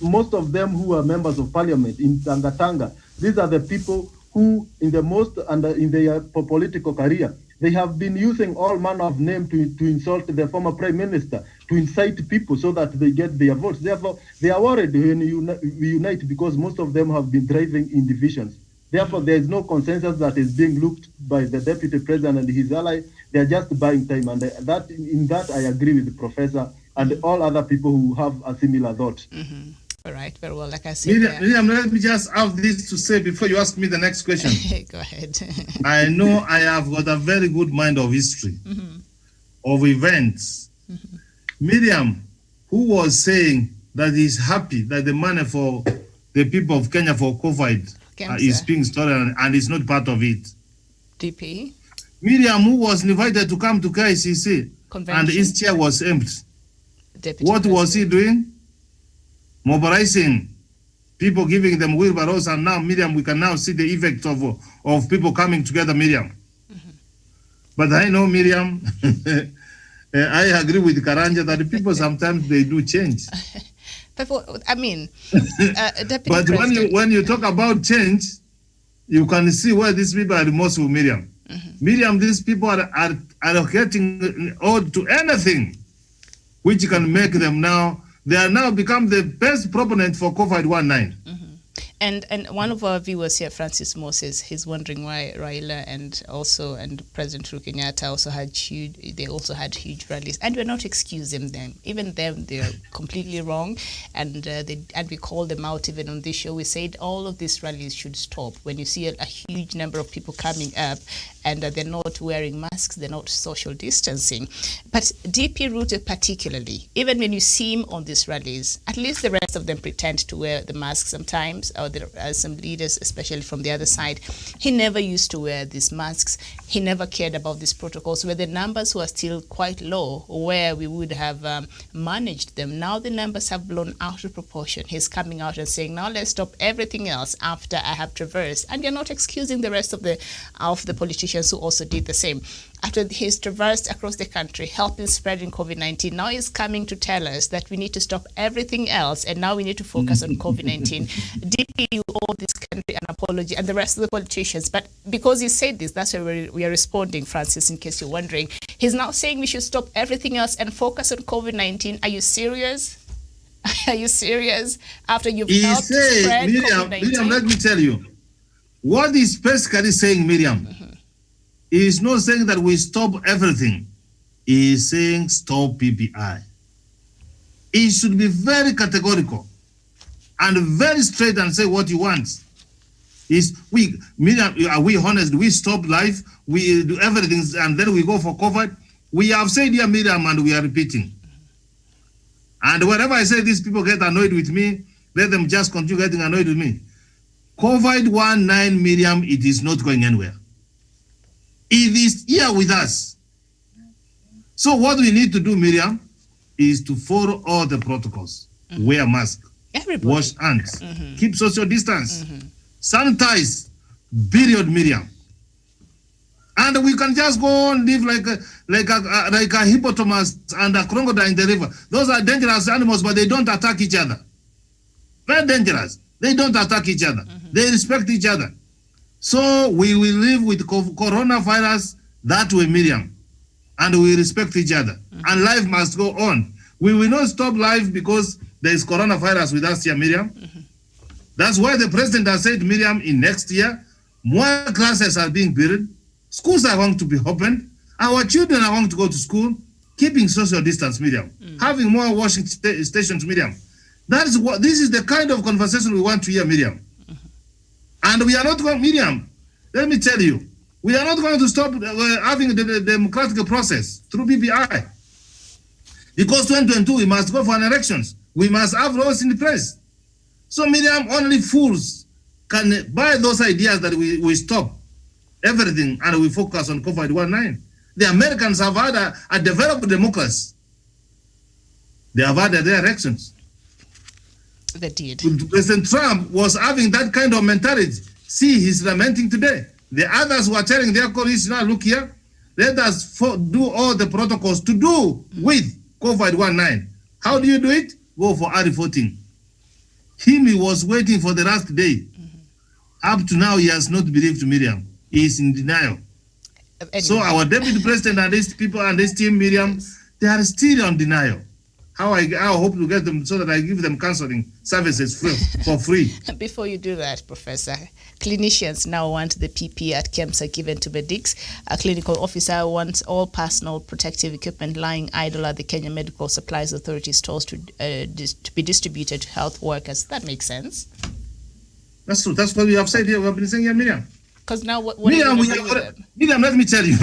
Most of them who are members of parliament in Tanga, these are the people who in their political career, they have been using all manner of names to insult the former prime minister, to incite people so that they get their votes. Therefore, they are worried when we unite because most of them have been driving in divisions. Therefore, there is no consensus that is being looked by the deputy president and his ally. They are just buying time. And in that, I agree with the professor and all other people who have a similar thought. Mm-hmm. All right, very well. Like I said, Miriam, let me just have this to say before you ask me the next question. Go ahead. I know I have got a very good mind of history, of events. Miriam, who was saying that he's happy that the money for the people of Kenya for COVID is being stolen and is not part of it. DP? Miriam, who was invited to come to KICC, and his chair was empty. What was he doing? Mobilizing people, giving them wheelbarrows, and now, Miriam, we can now see the effect of people coming together, Miriam. But I know, Miriam, I agree with Karanja that the people sometimes they do change. I mean, but when you talk about change, you can see where these people are remorseful, Miriam. Miriam, these people are getting owed to anything which can make them now. They are now become the best proponent for COVID-19. And one of our viewers here, Francis Moses, he's wondering why Raila and President Uhuru Kenyatta also had huge rallies, and we're not excusing them. Even them, they're completely wrong, and we called them out even on this show. We said all of these rallies should stop when you see a huge number of people coming up, and they're not wearing masks, they're not social distancing. But DP Ruto particularly, even when you see him on these rallies, at least the rest of them pretend to wear the mask sometimes, or there are some leaders, especially from the other side. He never used to wear these masks. He never cared about these protocols, where the numbers were still quite low, where we would have managed them. Now the numbers have blown out of proportion. He's coming out and saying, now let's stop everything else after I have traversed. And you're not excusing the rest of the politicians who also did the same. After he's traversed across the country, helping spreading COVID-19, now he's coming to tell us that we need to stop everything else, and now we need to focus on COVID-19. DP, you owe this country an apology, and the rest of the politicians. But because he said this, that's why we are responding, Francis, in case you're wondering. He's now saying we should stop everything else and focus on COVID-19. Are you serious? Are you serious? After you've helped spread COVID-19? Miriam, let me tell you. What is basically saying, Miriam, he is not saying that we stop everything. He is saying stop PPI. He should be very categorical and very straight and say what he wants. Miriam, are we honest? We stop life, we do everything, and then we go for COVID. We have said here, Miriam, and we are repeating. And whenever I say these people get annoyed with me, let them just continue getting annoyed with me. COVID-19, Miriam, it is not going anywhere. It is here with us. So what we need to do, Miriam, is to follow all the protocols. Wear mask, wash hands, keep social distance, sanitize, period, Miriam. And we can just go on live like a hippopotamus and a crocodile in the river. Those are dangerous animals, but they don't attack each other. Very dangerous. They don't attack each other. They respect each other. So we will live with coronavirus that way, Miriam, and we respect each other. And life must go on. We will not stop life because there is coronavirus with us here, Miriam. That's why the president has said, Miriam, in next year, more classes are being built, schools are going to be opened, our children are going to go to school, keeping social distance, Miriam, having more washing stations, Miriam. This is the kind of conversation we want to hear, Miriam. And we are not going, Miriam, let me tell you, we are not going to stop having the democratic process through BBI. Because 2022, we must go for elections. We must have laws in place. So, Miriam, only fools can buy those ideas that we stop everything and we focus on COVID-19. The Americans have had a developed democracy. They have had their elections. They did. President Trump was having that kind of mentality. See, he's lamenting today. The others were telling their colleagues, now look here, let us do all the protocols to do with COVID-19. How do you do it? Go for early voting. He was waiting for the last day. Up to now, he has not believed Miriam. He is in denial. Anyway. So our deputy president and his people and his team, Miriam, they are still on denial. How I hope to get them so that I give them counseling services for free. Before you do that, Professor, clinicians now want the PPE at KEMSA given to medics. A clinical officer wants all personal protective equipment lying idle at the Kenya Medical Supplies Authority stores to be distributed to health workers. That makes sense. That's true. That's what we have said here. We have been saying here, Miriam. Because now what Miriam, Miriam, let me tell you,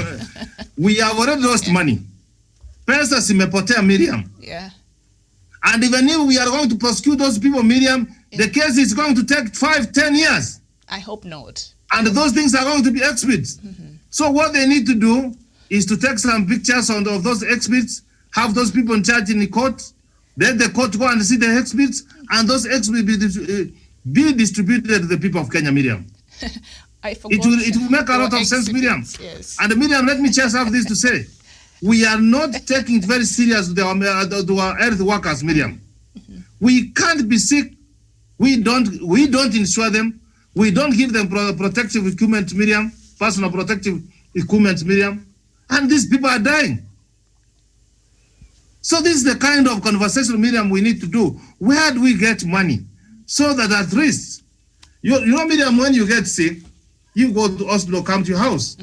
we have already lost money. Pesa zimepotea, Miriam. Yeah. And even if we are going to prosecute those people, Miriam, the case is going to take 5-10 years. I hope not. And those things are going to be exhibits. So what they need to do is to take some pictures of those exhibits, have those people in charge in the court, let the court go and see the exhibits, and those exhibits be distributed to the people of Kenya, Miriam. I forgot. It will make a lot of sense, Miriam. Yes. And Miriam, let me just have this to say. We are not taking it very serious to our earth workers, Miriam. We can't be sick. We don't insure them. We don't give them protective equipment, Miriam, personal protective equipment, Miriam. And these people are dying. So this is the kind of conversation, Miriam, we need to do. Where do we get money? So that at least, you know, Miriam, when you get sick, you go to hospital, come to your house.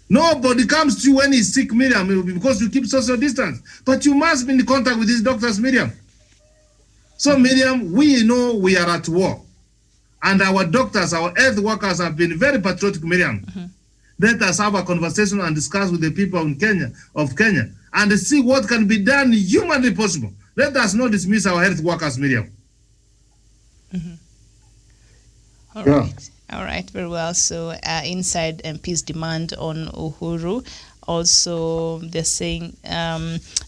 Nobody comes to you when he's sick, Miriam, because you keep social distance. But you must be in contact with these doctors, Miriam. So, Miriam, we know we are at war. And our doctors, our health workers have been very patriotic, Miriam. Let us have a conversation and discuss with the people in Kenya, and see what can be done humanly possible. Let us not dismiss our health workers, Miriam. All right. All right, very well. So inside MP's demand on Uhuru, also they're saying,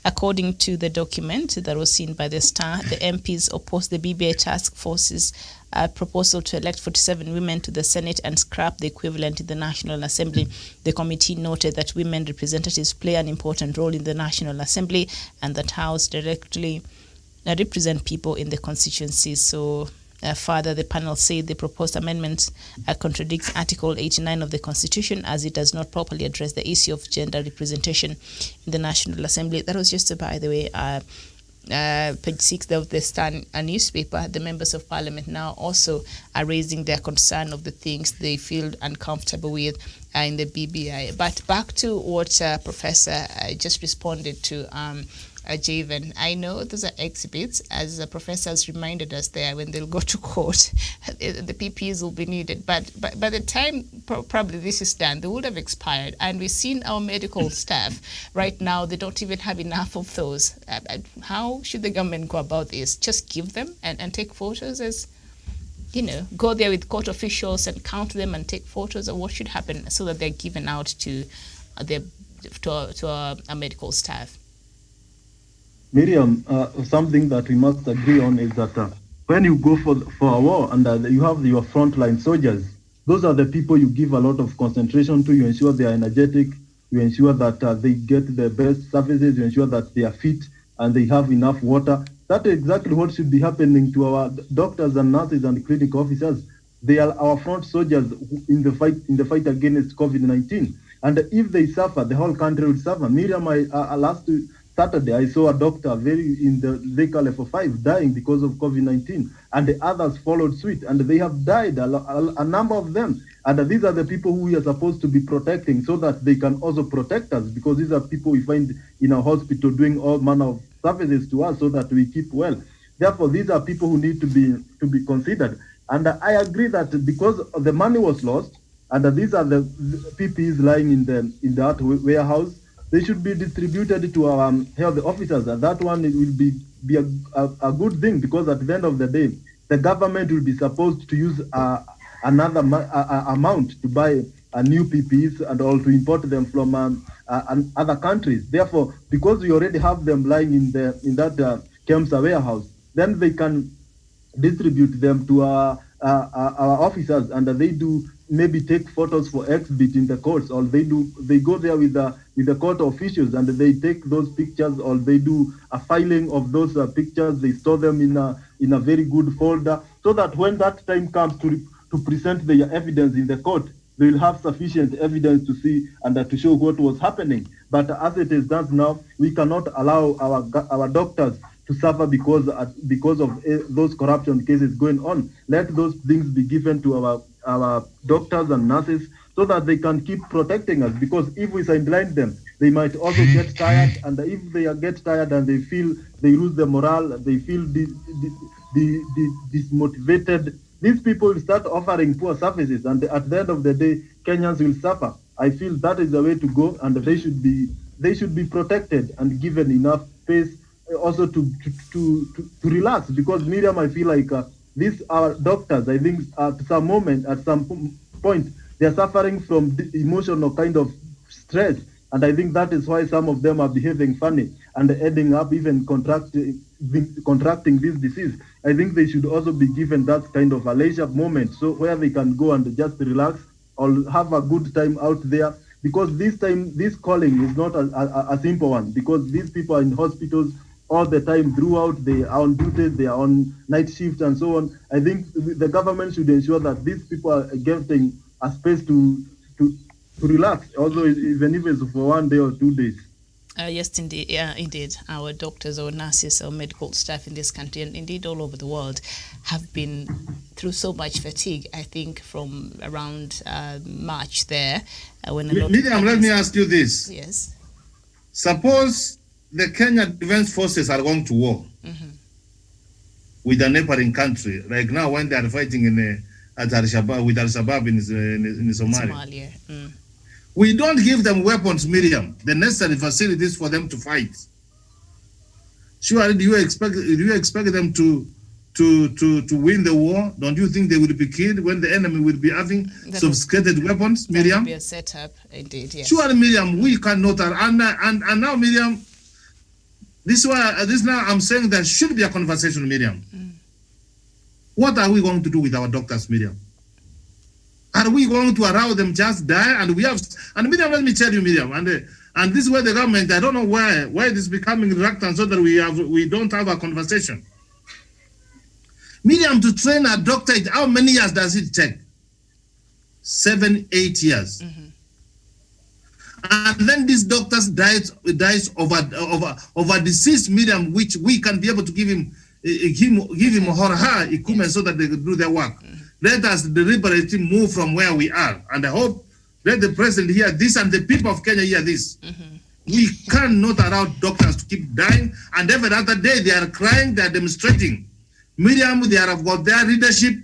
according to the document that was seen by the Star, the MPs opposed the BBI task force's proposal to elect 47 women to the Senate and scrap the equivalent in the National Assembly. The committee noted that women representatives play an important role in the National Assembly and that House directly represent people in the constituency. So further, the panel said the proposed amendment contradicts Article 89 of the Constitution as it does not properly address the issue of gender representation in the National Assembly. That was just, by the way, page 6 of the Star newspaper. The members of Parliament now also are raising their concern of the things they feel uncomfortable with in the BBI. But back to what Professor just responded to, Javen. I know those are exhibits, as the professor has reminded us there, when they'll go to court, the PPEs will be needed. But by the time probably this is done, they would have expired. And we've seen our medical staff right now, they don't even have enough of those. How should the government go about this? Just give them and take photos as, you know, go there with court officials and count them and take photos, or what should happen so that they're given out to our medical staff? Miriam, something that we must agree on is that when you go for a war and you have your frontline soldiers, those are the people you give a lot of concentration to. You ensure they are energetic. You ensure that they get the best services. You ensure that they are fit and they have enough water. That is exactly what should be happening to our doctors and nurses and clinic officers. They are our front soldiers in the fight against COVID-19. And if they suffer, the whole country will suffer. Miriam, last Saturday, I saw a doctor in the Lake Level 5 dying because of COVID-19, and the others followed suit, and they have died, a number of them. And these are the people who we are supposed to be protecting so that they can also protect us, because these are people we find in a hospital doing all manner of services to us so that we keep well. Therefore, these are people who need to be considered. And I agree that because the money was lost, and these are the PPEs lying in that warehouse, they should be distributed to our health officers, and that one will be a good thing, because at the end of the day, the government will be supposed to use another amount to buy new PPEs and all to import them from other countries. Therefore, because we already have them lying in that KEMSA warehouse, then they can distribute them to our officers, and they do maybe take photos for exhibit in the courts, or they go there with the court officials and they take those pictures, or they do a filing of those pictures. They store them in a very good folder, so that when that time comes to present their evidence in the court, they will have sufficient evidence to see and to show what was happening. But as it is done now, we cannot allow our doctors to suffer because of those corruption cases going on. Let those things be given to our doctors and nurses so that they can keep protecting us, because if we sideline them, they might also get tired, and if they get tired and they feel they lose the morale, they feel dismotivated, these people will start offering poor services, and at the end of the day, Kenyans will suffer. I feel that is the way to go, and they should be protected and given enough space also to relax, because Miriam, I feel like these are doctors. I think at some point, they are suffering from emotional kind of stress. And I think that is why some of them are behaving funny and ending up even contracting this disease. I think they should also be given that kind of a leisure moment, so where they can go and just relax or have a good time out there. Because this calling is not a simple one, because these people are in hospitals all the time throughout. They are on duty, they are on night shift and so on. I think the government should ensure that these people are getting a space to relax, although even if it's for 1 day or 2 days. Yes, indeed. Yeah, indeed. Our doctors or nurses or medical staff in this country and indeed all over the world have been through so much fatigue, I think, from around March there. When Miriam, let me ask you this. Yes. Suppose the Kenya Defense Forces are going to war with a neighboring country, like now when they are fighting at Al-Shabaab, with Al-Shabaab in Somalia. We don't give them weapons, Miriam, the necessary facilities for them to fight. Sure, do you expect them to win the war? Don't you think they will be killed when the enemy will be having sophisticated weapons, Miriam? That would be a setup, indeed, yes. Sure, Miriam, we cannot. And now, Miriam, this now I'm saying there should be a conversation, Miriam. What are we going to do with our doctors, Miriam? Are we going to allow them just die? And Miriam, let me tell you, Miriam, and this is where the government, I don't know why it is becoming reluctant so that we don't have a conversation. Miriam, to train a doctor, how many years does it take? 7, 8 years. And then these doctors dies over disease, Miriam, which we can be able to give him or her equipment so that they can do their work. Let us deliberately move from where we are. And I hope let the president hear this and the people of Kenya hear this. We cannot allow doctors to keep dying. And every other day they are crying, they are demonstrating. Miriam, they have got their leadership.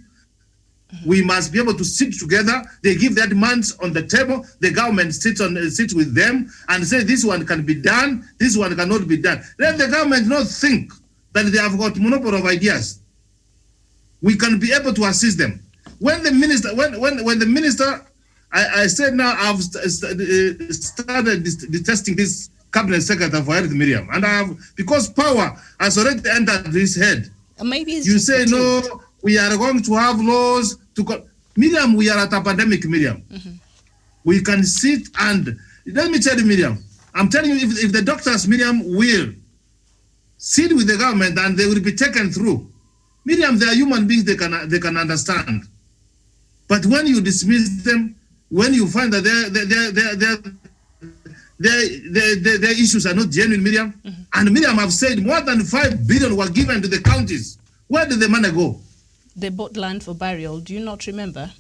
We must be able to sit together. They give their demands on the table. The government sits with them and say this one can be done, this one cannot be done. Let the government not think that they have got monopoly of ideas. We can be able to assist them. When the minister, I said now I've started detesting this cabinet secretary for health, Miriam, and because power has already entered his head. Maybe you say no, we are going to have laws to. Miriam, we are at a pandemic, Miriam. We can sit and let me tell you, Miriam. I'm telling you, if the doctors, Miriam, will sit with the government and they will be taken through. Miriam, they are human beings, they can understand. But when you dismiss them, when you find that their issues are not genuine, Miriam, and Miriam have said more than 5 billion were given to the counties. Where did the money go? They bought land for burial. Do you not remember?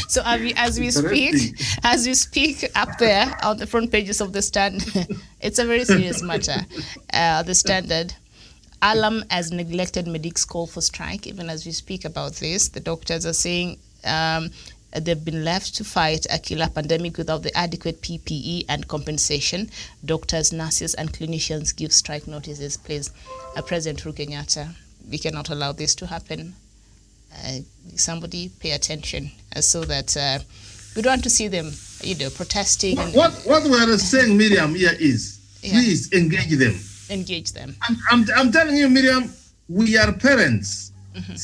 So as we speak up there on the front pages of the Standard, it's a very serious matter. The Standard. Alam as neglected medics call for strike. Even as we speak about this, the doctors are saying they've been left to fight a killer pandemic without the adequate PPE and compensation. Doctors, nurses, and clinicians give strike notices. Please, President Uhuru Kenyatta, we cannot allow this to happen. Somebody pay attention so that we don't want to see them, protesting. What we are saying, Miriam, here is please engage them. Engage them. I'm telling you, Miriam, we are parents.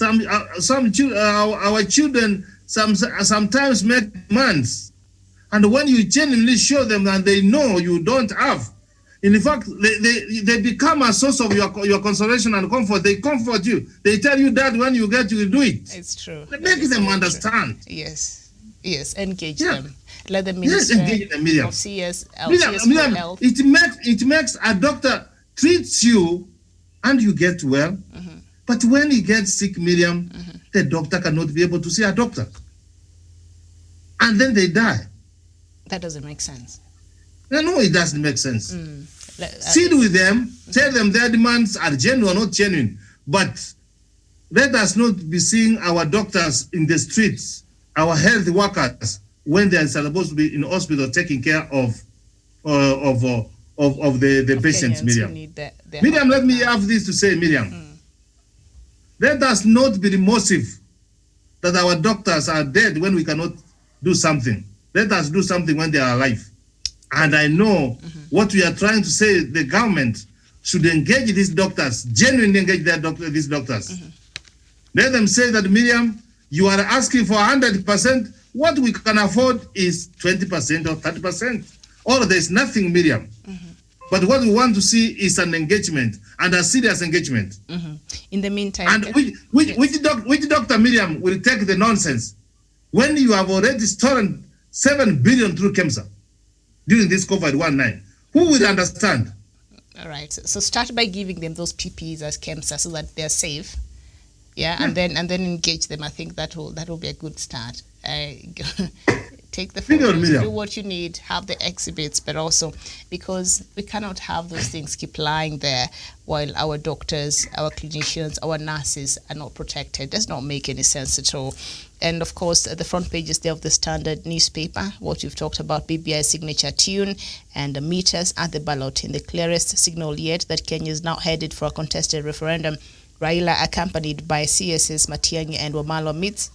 Our children sometimes make demands, and when you genuinely show them that they know you don't have, in fact, they become a source of your consolation and comfort. They comfort you. They tell you that when you get, you will do it. It's true. Make them understand. True. Yes, engage them. Let them minister. Yes, engage them, Miriam. Of CS, Miriam, health. It makes a doctor treats you and you get well, but when he gets sick, Miriam, the doctor cannot be able to see a doctor. And then they die. That doesn't make sense. No, it doesn't make sense. Sit with them, tell them their demands are genuine or not genuine, but let us not be seeing our doctors in the streets, our health workers, when they are supposed to be in hospital taking care of the patients, Miriam. Miriam, let me have this to say, Miriam. Let us not be remorseful that our doctors are dead when we cannot do something. Let us do something when they are alive. And I know what we are trying to say, the government should engage these doctors, genuinely engage these doctors. Let them say that, Miriam, you are asking for 100%. What we can afford is 20% or 30%. Or there's nothing, Miriam. But what we want to see is an engagement, and a serious engagement. In the meantime... And which doctor, Miriam, will take the nonsense when you have already stolen 7 billion through KEMSA during this COVID-19? Who will understand? All right. So start by giving them those PPEs as KEMSA so that they're safe. Yeah, and then engage them. I think that will be a good start. Take the photos, do what you need, have the exhibits, but also because we cannot have those things keep lying there while our doctors, our clinicians, our nurses are not protected. Does not make any sense at all. And of course, the front pages there of the Standard newspaper, what you've talked about, BBI signature tune and the meters at the ballot in the clearest signal yet that Kenya is now headed for a contested referendum. Raila, accompanied by CS's Matsanga and Wamalo, meets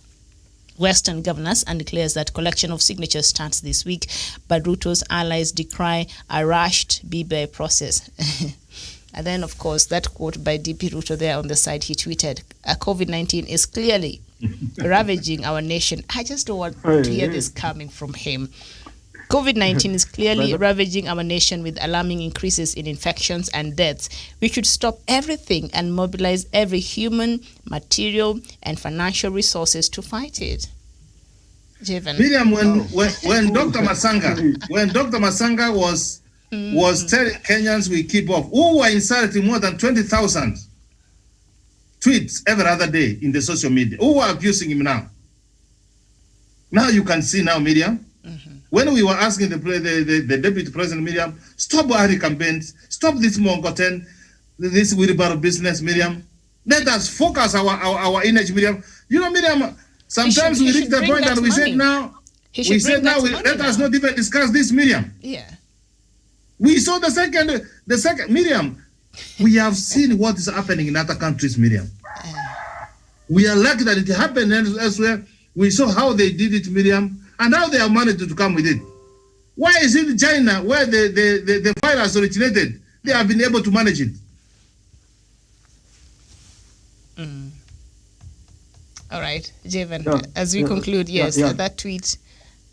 Western governors and declares that collection of signatures starts this week, but Ruto's allies decry a rushed BBI process. And then, of course, that quote by DP Ruto there on the side, he tweeted, COVID-19 is clearly ravaging our nation. I just don't want to hear this coming from him. COVID-19 is clearly ravaging our nation with alarming increases in infections and deaths. We should stop everything and mobilize every human, material, and financial resources to fight it. Javen. Miriam, when Dr. Matsanga was telling Kenyans we keep off, who were insulting more than 20,000 tweets every other day in the social media, who were abusing him now? Now you can see now, Miriam. When we were asking the deputy president, Miriam, stop Buhari campaigns, stop this Mongoten, this wheelbarrow business, Miriam. Let us focus our energy, Miriam. You know, Miriam, sometimes we reach the point and we said now, let us not even discuss this, Miriam. Yeah. We saw the second, Miriam, we have seen what is happening in other countries, Miriam. We are lucky that it happened elsewhere. We saw how they did it, Miriam. And how they have managed to come with it. Why is it China, where the virus originated, they have been able to manage it? All right, Javen, as we conclude, that tweet,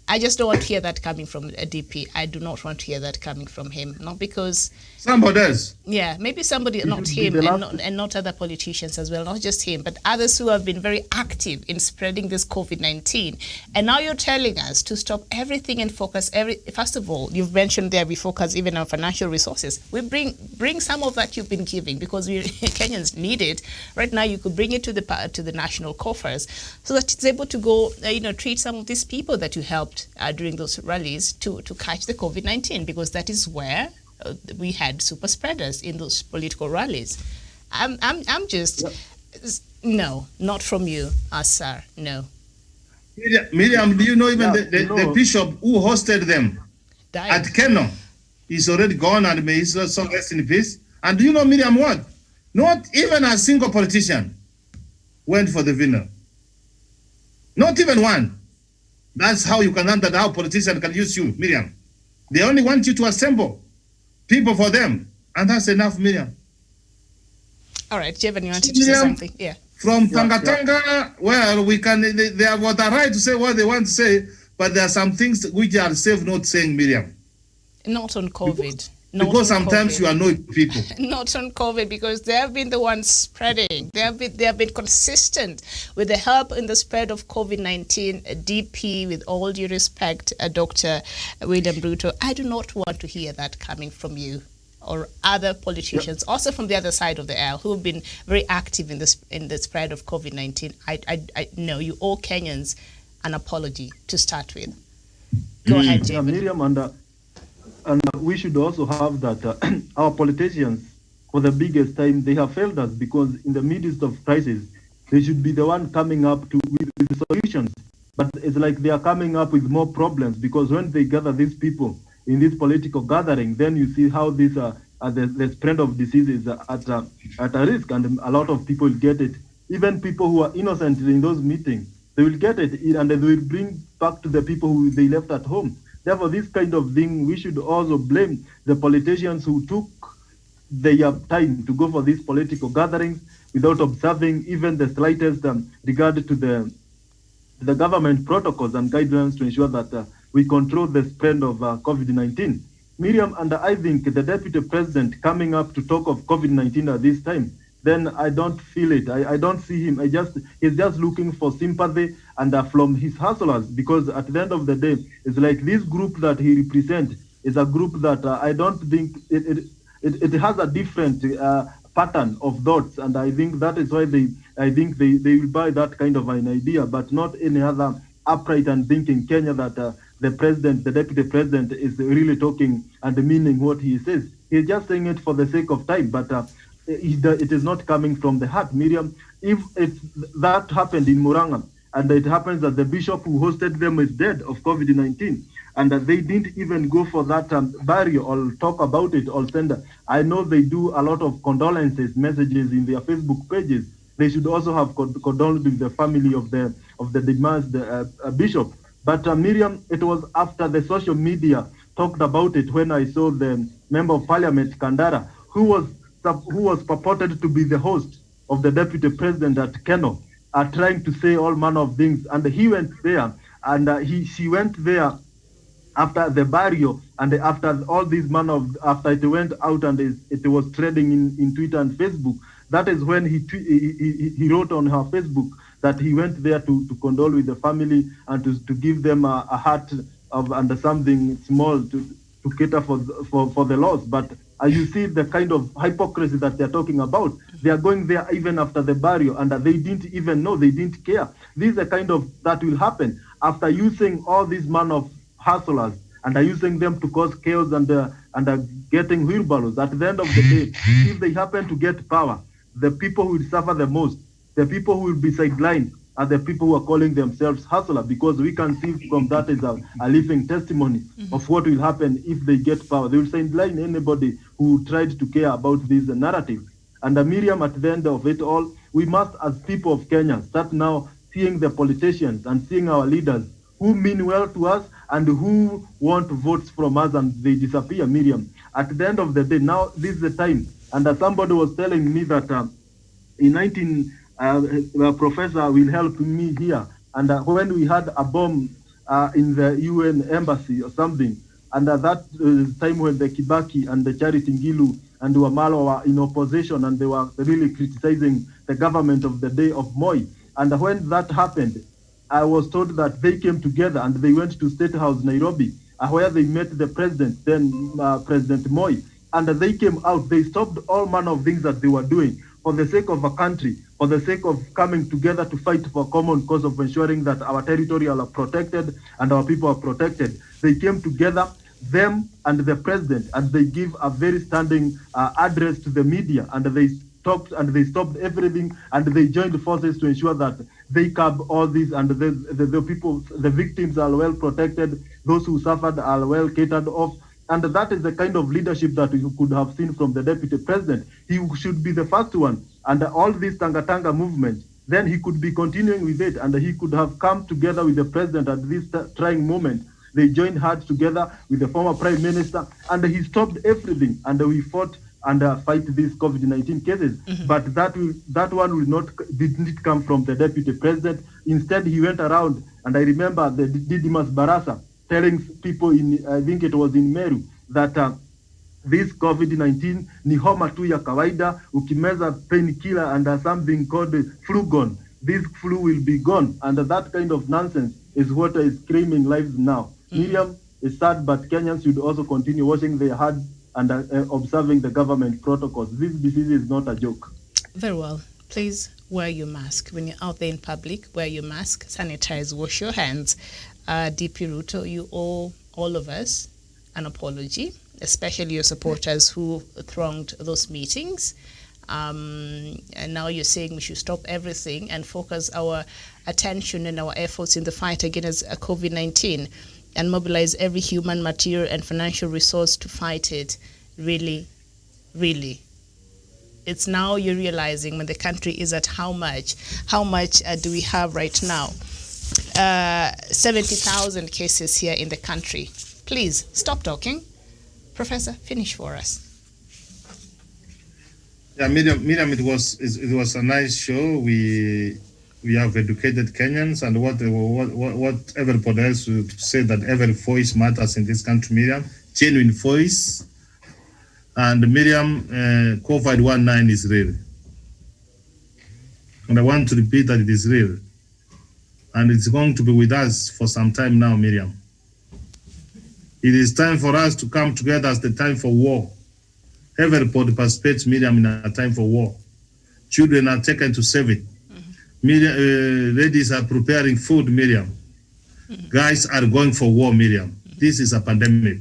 I just don't want to hear that coming from a DP. I do not want to hear that coming from him. Not because... Somebody else. Yeah, maybe somebody, not him, and not other politicians as well, not just him, but others who have been very active in spreading this COVID-19. And now you're telling us to stop everything and focus first of all, you've mentioned there we focus even on financial resources. We bring some of that you've been giving because we Kenyans need it. Right now you could bring it to the national coffers so that it's able to go, treat some of these people that you helped during those rallies to catch the COVID-19, because that is where we had super spreaders in those political rallies. I'm just no, not from you, sir. No. Miriam, do you know even the bishop who hosted them at Keno? He's already gone, and may his soul rest in peace. And do you know, Miriam, what? Not even a single politician went for the winner. Not even one. That's how you can understand how politicians can use you, Miriam. They only want you to assemble people for them. And that's enough, Miriam. All right, Jevan, you wanted to say something? Yeah. From Tanga, well, they have the right to say what they want to say, but there are some things which are safe not saying, Miriam. Not on COVID. Because sometimes you annoy people. Not on COVID, because they have been the ones spreading. They have been consistent with the help in the spread of COVID-19. DP, with all due respect, Dr. William Ruto, I do not want to hear that coming from you or other politicians, also from the other side of the aisle, who have been very active in the spread of COVID-19. I know you owe Kenyans an apology to start with. Go ahead, Javen. Miriam, and we should also have that our politicians, for the biggest time, they have failed us, because in the midst of crisis, they should be the one coming up with solutions. But it's like they are coming up with more problems, because when they gather these people in this political gathering, then you see how the spread of disease is at a risk, and a lot of people get it even people who are innocent in those meetings, they will get it and they will bring back to the people who they left at home. Therefore, this kind of thing, we should also blame the politicians who took their time to go for these political gatherings without observing even the slightest regard to the government protocols and guidelines to ensure that we control the spread of COVID-19. Miriam, and I think the deputy president coming up to talk of COVID-19 at this time, then I don't feel it. I don't see him. He's just looking for sympathy and from his hustlers, because at the end of the day, it's like this group that he represents is a group that I don't think it has a different pattern of thoughts, and I think that is why they will buy that kind of an idea, but not any other upright and thinking Kenya that the deputy president is really talking and meaning what he says. He's just saying it for the sake of time, but it is not coming from the heart. Miriam, if that happened in Murang'a, and it happens that the bishop who hosted them is dead of COVID-19, and that they didn't even go for that burial or talk about it or send. I know they do a lot of condolences messages in their Facebook pages. They should also have condoled with the family of the demised bishop. But Miriam, it was after the social media talked about it when I saw the member of parliament Kandara, who was purported to be the host of the deputy president at Keno, trying to say all manner of things, and he went there, and she went there after the burial, and after all this manner of, after it went out and it was trending in Twitter and Facebook. That is when he wrote on her Facebook that he went there to condole with the family and to give them a heart of and something small to cater for the loss. But you see the kind of hypocrisy that they're talking about. They are going there even after the burial, and they didn't even know, they didn't care. This is the kind of that will happen after using all these man of hustlers and are using them to cause chaos and getting wheelbarrows. At the end of the day, if they happen to get power, the people who will suffer the most, the people who will be sidelined, are the people who are calling themselves hustler, because we can see from that is a living testimony of what will happen if they get power. They will sideline anybody who tried to care about this narrative. And Miriam, at the end of it all, we must, as people of Kenya, start now seeing the politicians and seeing our leaders who mean well to us and who want votes from us, and they disappear, Miriam. At the end of the day, now this is the time. And somebody was telling me that in a professor will help me here, and when we had a bomb in the UN embassy or something, and at that time when the Kibaki and the Charity Ngilu and Wamalo were in opposition, and they were really criticizing the government of the day of Moi. And when that happened, I was told that they came together and they went to State House, Nairobi, where they met the president, then President Moi. And they came out, they stopped all manner of things that they were doing for the sake of a country, for the sake of coming together to fight for a common cause of ensuring that our territory are protected and our people are protected. They came together, them and the president, and they give a very standing address to the media, and they stopped everything, and they joined forces to ensure that they curb all this, and the people, the victims are well protected, those who suffered are well catered off. And that is the kind of leadership that you could have seen from the deputy president. He should be the first one. And all this Tanga movement, then he could be continuing with it, and he could have come together with the president at this trying moment. They joined hands together with the former prime minister, and he stopped everything, and we fought and fight these COVID-19 cases. But that one didn't come from the deputy president. Instead, he went around, and I remember the Didimas Barasa telling people I think it was in Meru, that this COVID-19 ni homa tu ya kawaida, ukimeza painkiller and something called flu-gone. This flu will be gone. And that kind of nonsense is what is claiming lives now. Miriam, is sad, but Kenyans should also continue washing their hands and observing the government protocols. This disease is not a joke. Very well. Please wear your mask. When you're out there in public, wear your mask, sanitize, wash your hands. DP Ruto, you owe all of us an apology, especially your supporters who thronged those meetings. And now you're saying we should stop everything and focus our attention and our efforts in the fight against COVID-19 and mobilize every human, material, and financial resource to fight it. Really, really, It's now you're realizing when the country is at how much do we have right now? 70,000 cases here in the country. Please stop talking. Professor, finish for us. Yeah, Miriam, it was a nice show. We have educated Kenyans, and what everybody else would say, that every voice matters in this country, Miriam. Genuine voice. And Miriam, COVID-19 is real. And I want to repeat that it is real. And it's going to be with us for some time now, Miriam. It is time for us to come together as the time for war. Everybody participates, Miriam, in a time for war. Children are taken to save it. Ladies are preparing food, Miriam. Guys are going for war, Miriam. This is a pandemic.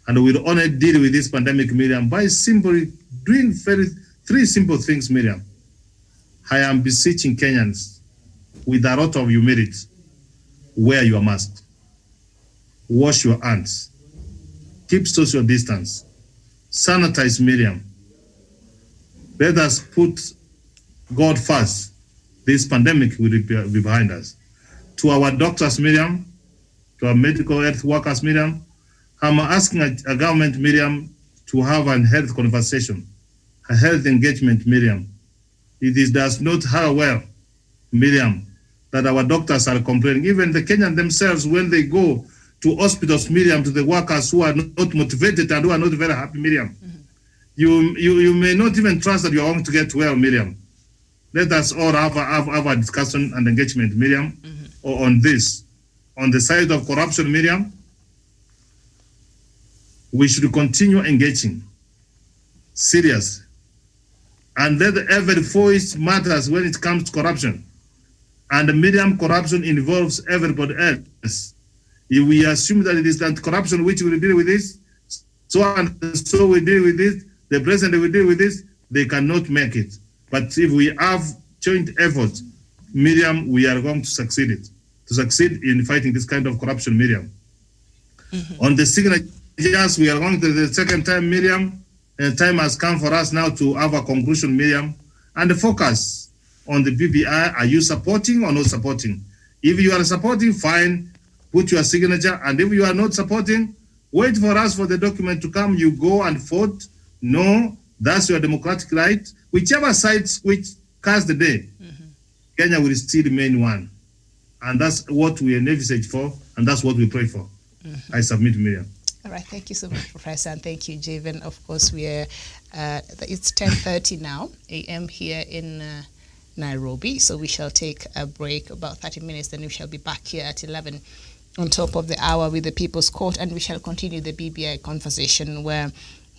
And we'll only deal with this pandemic, Miriam, by simply doing three simple things, Miriam. I am beseeching Kenyans with a lot of humility. Wear your mask. Wash your hands. Keep social distance. Sanitize, Miriam. Let us put God first. This pandemic will be behind us. To our doctors, Miriam, to our medical health workers, Miriam, I'm asking a government, Miriam, to have a health conversation, a health engagement, Miriam. It does not how well, Miriam, that our doctors are complaining. Even the Kenyan themselves, when they go to hospitals, Miriam, to the workers who are not motivated and who are not very happy, Miriam, you may not even trust that you are going to get well, Miriam. Let us all have a discussion and engagement, Miriam, on this. On the side of corruption, Miriam, we should continue engaging, serious, and let every voice matters when it comes to corruption. And Miriam, corruption involves everybody else. If we assume that it is that corruption which will deal with this, so we deal with this, the president will deal with this, they cannot make it. But if we have joint effort, Miriam, we are going to succeed in fighting this kind of corruption, Miriam. On the signatures, we are going to the second time, Miriam, and time has come for us now to have a conclusion, Miriam, and focus on the BBI. Are you supporting or not supporting? If you are supporting, fine, put your signature. And if you are not supporting, wait for us for the document to come. You go and vote. No, that's your democratic right. Whichever side which cast the day, Kenya will still remain one. And that's what we envisage for, and that's what we pray for. I submit, Miriam. All right, thank you so much, Professor, and thank you, Javen. Of course, it's 10:30 now a.m. here in Nairobi, so we shall take a break about 30 minutes, then we shall be back here at 11 on top of the hour with the People's Court, and we shall continue the BBI conversation, where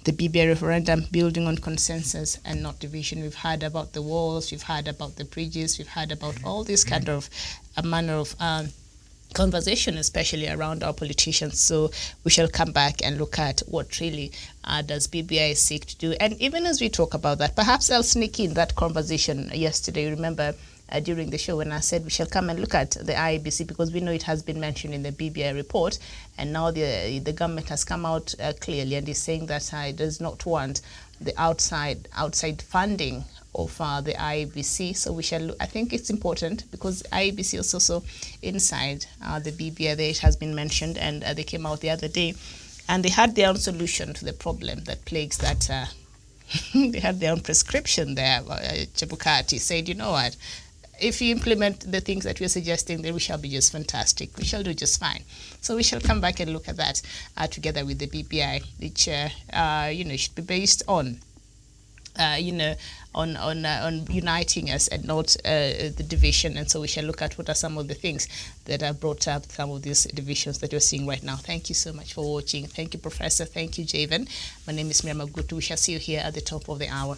the BBI referendum building on consensus and not division. We've heard about the walls, we've heard about the bridges, we've heard about all this kind of a manner of conversation, especially around our politicians. So we shall come back and look at what really does BBI seek to do. And even as we talk about that, perhaps I'll sneak in that conversation yesterday. Remember during the show when I said we shall come and look at the IEBC, because we know it has been mentioned in the BBI report, and now the government has come out clearly and is saying that it does not want the outside funding of the IEBC. So we shall look. I think it's important because IEBC is also inside the BBI. There it has been mentioned, and they came out the other day and they had their own solution to the problem that plagues that. They had their own prescription there. Chebukati said, you know what, if you implement the things that we're suggesting, then we shall be just fantastic. We shall do just fine. So we shall come back and look at that together with the BBI, which should be based on on uniting us and not the division. And so we shall look at what are some of the things that have brought up some of these divisions that we're seeing right now. Thank you so much for watching. Thank you, Professor. Thank you, Javen. My name is Miriam Agutu. We shall see you here at the top of the hour.